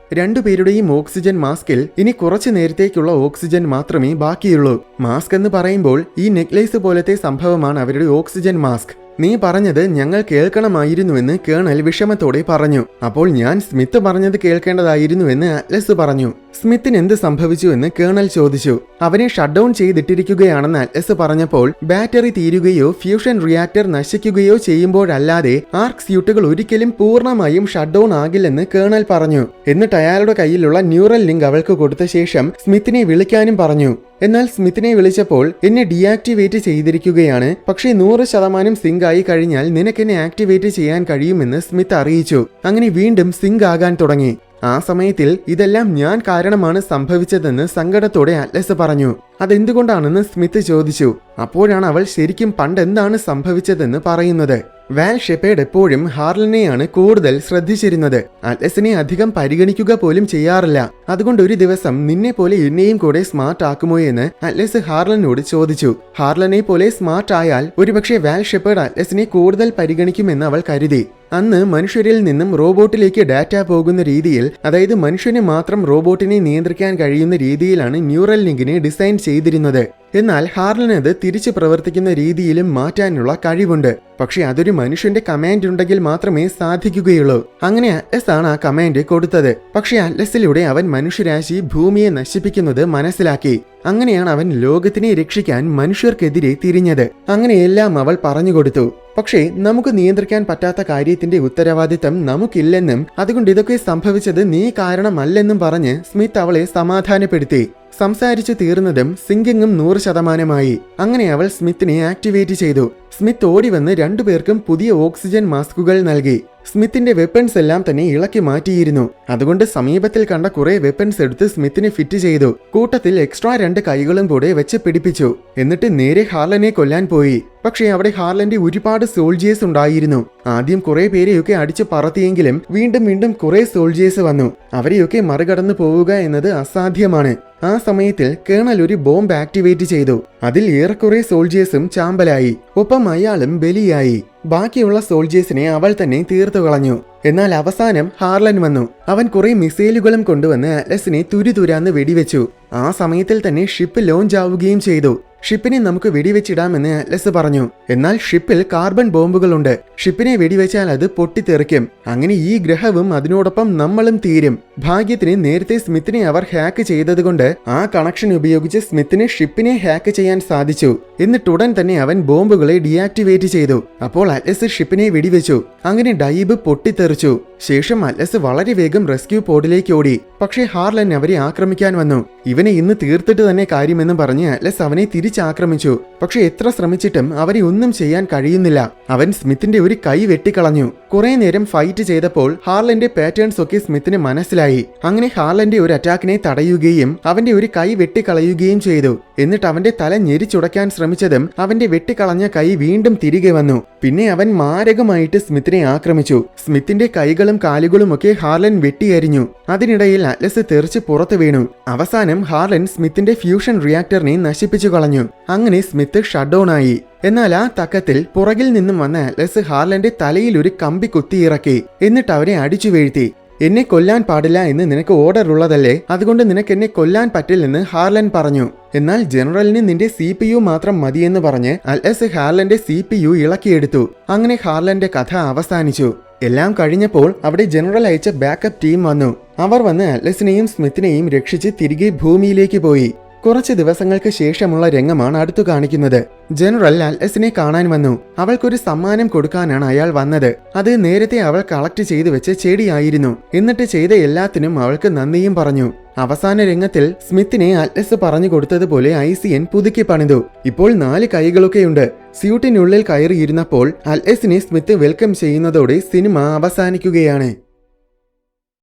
രണ്ടുപേരുടെയും ഓക്സിജൻ മാസ്കിൽ ഇനി കുറച്ചു നേരത്തേക്കുള്ള ഓക്സിജൻ മാത്രമേ ബാക്കിയുള്ളൂ. മാസ്ക് എന്ന് പറയുമ്പോൾ ഈ നെക്ലേസ് പോലത്തെ സംഭവമാണ് അവരുടെ ഓക്സിജൻ മാസ്ക്. നീ പറഞ്ഞത് ഞങ്ങൾ കേൾക്കണമായിരുന്നുവെന്ന് കേണൽ വിഷമത്തോടെ പറഞ്ഞു. അപ്പോൾ ഞാൻ സ്മിത്ത് പറഞ്ഞത് കേൾക്കേണ്ടതായിരുന്നുവെന്ന് അറ്റ്ലസ് പറഞ്ഞു. സ്മിത്തിന് എന്ത് സംഭവിച്ചു എന്ന് കേണൽ ചോദിച്ചു. അവനെ ഷട്ട് ഡൗൺ ചെയ്തിട്ടിരിക്കുകയാണെന്ന് അറ്റ്ലസ് പറഞ്ഞപ്പോൾ ബാറ്ററി തീരുകയോ ഫ്യൂഷൻ റിയാക്ടർ നശിക്കുകയോ ചെയ്യുമ്പോഴല്ലാതെ ആർക്ക് സ്യൂട്ടുകൾ ഒരിക്കലും പൂർണ്ണമായും ഷട്ട് ഡൗൺ ആകില്ലെന്ന് കേണൽ പറഞ്ഞു. എന്നിട്ട് അയാളുടെ കയ്യിലുള്ള ന്യൂറൽ ലിങ്ക് അവൾക്ക് കൊടുത്ത ശേഷം സ്മിത്തിനെ വിളിക്കാനും പറഞ്ഞു. എന്നാൽ സ്മിത്തിനെ വിളിച്ചപ്പോൾ എന്നെ ഡീആക്ടിവേറ്റ് ചെയ്തിരിക്കുകയാണ്, പക്ഷേ 100% സിങ്ക് ആയി കഴിഞ്ഞാൽ നിനക്കെന്നെ ആക്ടിവേറ്റ് ചെയ്യാൻ കഴിയുമെന്ന് സ്മിത്ത് അറിയിച്ചു. അങ്ങനെ വീണ്ടും സിങ്ക് ആകാൻ തുടങ്ങി. ആ സമയത്തിൽ ഇതെല്ലാം ഞാൻ കാരണമാണ് സംഭവിച്ചതെന്ന് സങ്കടത്തോടെ അറ്റ്ലസ് പറഞ്ഞു. അതെന്തുകൊണ്ടാണെന്ന് സ്മിത്ത് ചോദിച്ചു. അപ്പോഴാണ് അവൾ ശരിക്കും പണ്ട് എന്താണ് സംഭവിച്ചതെന്ന് പറയുന്നത്. വാൽ ഷെപ്പേർഡ് എപ്പോഴും ഹാർലനെയാണ് കൂടുതൽ ശ്രദ്ധിച്ചിരുന്നത്. അറ്റ്ലസിനെ അധികം പരിഗണിക്കുക പോലും ചെയ്യാറില്ല. അതുകൊണ്ട് ഒരു ദിവസം നിന്നെ പോലെ എന്നെയും കൂടെ സ്മാർട്ട് ആക്കുമോ എന്ന് അറ്റ്ലസ് ഹാർലനോട് ചോദിച്ചു. ഹാർലനെ പോലെ സ്മാർട്ട് ആയാൽ ഒരുപക്ഷെ വാൽ ഷെപ്പേർഡ് അറ്റ്ലസിനെ കൂടുതൽ പരിഗണിക്കുമെന്ന് അവൾ കരുതി. അന്ന് മനുഷ്യരിൽ നിന്നും റോബോട്ടിലേക്ക് ഡാറ്റ പോകുന്ന രീതിയിൽ, അതായത് മനുഷ്യന് മാത്രം റോബോട്ടിനെ നിയന്ത്രിക്കാൻ കഴിയുന്ന രീതിയിലാണ് ന്യൂറൽ ലിങ്കിനെ ഡിസൈൻ ചെയ്തിരുന്നത്. എന്നാൽ ഹാർലന് അത് തിരിച്ചു പ്രവർത്തിക്കുന്ന രീതിയിലും മാറ്റാനുള്ള കഴിവുണ്ട്. പക്ഷെ അതൊരു മനുഷ്യന്റെ കമാൻഡ് ഉണ്ടെങ്കിൽ മാത്രമേ സാധിക്കുകയുള്ളൂ. അങ്ങനെ അറ്റ്ലസ് ആണ് ആ കമാൻഡ് കൊടുത്തത്. പക്ഷെ അറ്റ്ലസിലൂടെ അവൻ മനുഷ്യരാശി ഭൂമിയെ നശിപ്പിക്കുന്നത് മനസ്സിലാക്കി. അങ്ങനെയാണ് അവൻ ലോകത്തിനെ രക്ഷിക്കാൻ മനുഷ്യർക്കെതിരെ തിരിഞ്ഞത്. അങ്ങനെയെല്ലാം അവൾ പറഞ്ഞുകൊടുത്തു. പക്ഷേ നമുക്ക് നിയന്ത്രിക്കാൻ പറ്റാത്ത കാര്യത്തിന്റെ ഉത്തരവാദിത്തം നമുക്കില്ലെന്നും അതുകൊണ്ട് ഇതൊക്കെ സംഭവിച്ചത് നീ കാരണമല്ലെന്നും പറഞ്ഞ് സ്മിത്ത് അവളെ സമാധാനപ്പെടുത്തി. സംസാരിച്ചു തീർന്നതും സിങ്കിങ്ങും 100%. അങ്ങനെ അവൾ സ്മിത്തിനെ ആക്ടിവേറ്റ് ചെയ്തു. സ്മിത്ത് ഓടി വന്ന് രണ്ടുപേർക്കും പുതിയ ഓക്സിജൻ മാസ്കുകൾ നൽകി. സ്മിത്തിന്റെ വെപ്പൺസ് എല്ലാം തന്നെ ഇളക്കി മാറ്റിയിരുന്നു. അതുകൊണ്ട് സമീപത്തിൽ കണ്ട കുറെ വെപ്പൺസ് എടുത്ത് സ്മിത്തിന് ഫിറ്റ് ചെയ്തു. കൂട്ടത്തിൽ എക്സ്ട്രാ 2 കൈകളും കൂടെ വെച്ച് പിടിപ്പിച്ചു. എന്നിട്ട് നേരെ ഹാർലനെ കൊല്ലാൻ പോയി. പക്ഷേ അവിടെ ഹാർലന്റെ ഒരുപാട് സോൾജിയേഴ്സ് ഉണ്ടായിരുന്നു. ആദ്യം കുറെ പേരെയൊക്കെ അടിച്ചു പറത്തിയെങ്കിലും വീണ്ടും കുറെ സോൾജിയേഴ്സ് വന്നു. അവരെയൊക്കെ മറികടന്നു പോവുക എന്നത് അസാധ്യമാണ്. ആ സമയത്തിൽ കേണൽ ഒരു ബോംബ് ആക്ടിവേറ്റ് ചെയ്തു. അതിൽ ഏറെക്കുറെ സോൾജിയേഴ്സും ചാമ്പലായി. ഒപ്പം അയാളും ബലിയായി. ബാക്കിയുള്ള സോൾജിയേഴ്സിനെ അവൾ തന്നെ തീർത്തു കളഞ്ഞു. എന്നാൽ അവസാനം ഹാർലൻ വന്നു. അവൻ കുറെ മിസൈലുകളും കൊണ്ടുവന്ന് അറ്റ്ലസിനെ തുരുതുരാന്ന് വെടിവെച്ചു. ആ സമയത്തിൽ തന്നെ ഷിപ്പ് ലോഞ്ച് ആവുകയും ചെയ്തു. ഷിപ്പിനെ നമുക്ക് വെടിവെച്ചിടാമെന്ന് അറ്റ്ലസ് പറഞ്ഞു. എന്നാൽ ഷിപ്പിൽ കാർബൺ ബോംബുകളുണ്ട്. ഷിപ്പിനെ വെടിവെച്ചാൽ അത് പൊട്ടിത്തെറിക്കും. അങ്ങനെ ഈ ഗ്രഹവും അതിനോടൊപ്പം നമ്മളും തീരും. ഭാഗ്യത്തിന് നേരത്തെ സ്മിത്തിനെ അവർ ഹാക്ക് ചെയ്തതുകൊണ്ട് ആ കണക്ഷൻ ഉപയോഗിച്ച് സ്മിത്തിന് ഷിപ്പിനെ ഹാക്ക് ചെയ്യാൻ സാധിച്ചു. എന്നിട്ടുടൻ തന്നെ അവൻ ബോംബുകളെ ഡീആക്ടിവേറ്റ് ചെയ്തു. അപ്പോൾ അറ്റ്ലസ് ഷിപ്പിനെ വെടിവെച്ചു. അങ്ങനെ ഡൈബ് പൊട്ടിത്തെറിച്ചു. ശേഷം അറ്റ്ലസ് വളരെ വേഗം റെസ്ക്യൂ പോഡിലേക്ക് ഓടി. പക്ഷേ ഹാർലൻ അവരെ ആക്രമിക്കാൻ വന്നു. ഇവനെ ഇന്ന് തീർത്തിട്ട് തന്നെ കാര്യമെന്ന് പറഞ്ഞ് അറ്റ്ലസ് അവനെ തിരിച്ചാക്രമിച്ചു. പക്ഷെ എത്ര ശ്രമിച്ചിട്ടും അവരെ ഒന്നും ചെയ്യാൻ കഴിയുന്നില്ല. അവൻ സ്മിത്തിന്റെ ഒരു കൈ വെട്ടിക്കളഞ്ഞു. കുറെ നേരം ഫൈറ്റ് ചെയ്തപ്പോൾ ഹാർലന്റെ പാറ്റേൺസ് ഒക്കെ സ്മിത്തിന് മനസ്സിലായി. അങ്ങനെ ഹാർലന്റെ ഒരു അറ്റാക്കിനെ തടയുകയും അവന്റെ ഒരു കൈ വെട്ടിക്കളയുകയും ചെയ്തു. എന്നിട്ട് അവന്റെ തല ഞെരിച്ചുടയ്ക്കാൻ ശ്രമിച്ചതും അവന്റെ വെട്ടിക്കളഞ്ഞ കൈ വീണ്ടും തിരികെ വന്നു. പിന്നെ അവൻ മാരകമായിട്ട് സ്മിത്തിനെ ആക്രമിച്ചു. സ്മിത്തിന്റെ കൈകളും കാലുകളും ഒക്കെ ഹാർലൻ വെട്ടിയരിഞ്ഞു. അതിനിടയിൽ അറ്റ്ലസ് തെറിച്ച് പുറത്തു വീണു. അവസാനം ഹാർലൻ സ്മിത്തിന്റെ ഫ്യൂഷൻ റിയാക്ടറിനെ നശിപ്പിച്ചു കളഞ്ഞു. അങ്ങനെ സ്മിത്ത് ഷട്ട് ഡൗൺ ആയി. എന്നാൽ ആ തക്കത്തിൽ പുറകിൽ നിന്നും വന്ന അറ്റ്ലസ് ഹാർലന്റെ തലയിൽ ഒരു കമ്പി കുത്തിയിറക്കി. എന്നിട്ട് അവരെ അടിച്ചു വീഴ്ത്തി. എന്നെ കൊല്ലാൻ പാടില്ല എന്ന് നിനക്ക് ഓർഡർ ഉള്ളതല്ലേ, അതുകൊണ്ട് നിനക്ക് എന്നെ കൊല്ലാൻ പറ്റില്ലെന്ന് ഹാർലൻ പറഞ്ഞു. എന്നാൽ ജനറലിന് നിന്റെ CPU മാത്രം മതിയെന്ന് പറഞ്ഞ് അറ്റ്ലസ് ഹാർലന്റെ CPU ഇളക്കിയെടുത്തു. അങ്ങനെ ഹാർലന്റെ കഥ അവസാനിച്ചു. എല്ലാം കഴിഞ്ഞപ്പോൾ അവിടെ ജനറൽ അയച്ച ബാക്കപ്പ് ടീം വന്നു. അവർ വന്ന് അറ്റ്ലസിനെയും സ്മിത്തിനെയും രക്ഷിച്ച് തിരികെ ഭൂമിയിലേക്ക് പോയി. കുറച്ച് ദിവസങ്ങൾക്ക് ശേഷമുള്ള രംഗമാണ് അടുത്തു കാണിക്കുന്നത്. ജനറൽ അൽഎസിനെ കാണാൻ വന്നു. അവൾക്കൊരു സമ്മാനം കൊടുക്കാനാണ് അയാൾ വന്നത്. അത് നേരത്തെ അവൾ കളക്ട് ചെയ്തു വെച്ച ചെടിയായിരുന്നു. എന്നിട്ട് ചെയ്ത എല്ലാത്തിനും അവൾക്ക് നന്ദിയും പറഞ്ഞു. അവസാന രംഗത്തിൽ സ്മിത്തിനെ അൽഎസ് പറഞ്ഞു കൊടുത്തതുപോലെ ഐസിയൻ പുതുക്കി പണിതു. ഇപ്പോൾ 4 കൈകളൊക്കെയുണ്ട്. സ്യൂട്ടിനുള്ളിൽ കയറിയിരുന്നപ്പോൾ അൽഎസിനെ സ്മിത്ത് വെൽക്കം ചെയ്യുന്നതോടെ സിനിമ അവസാനിക്കുകയാണ്.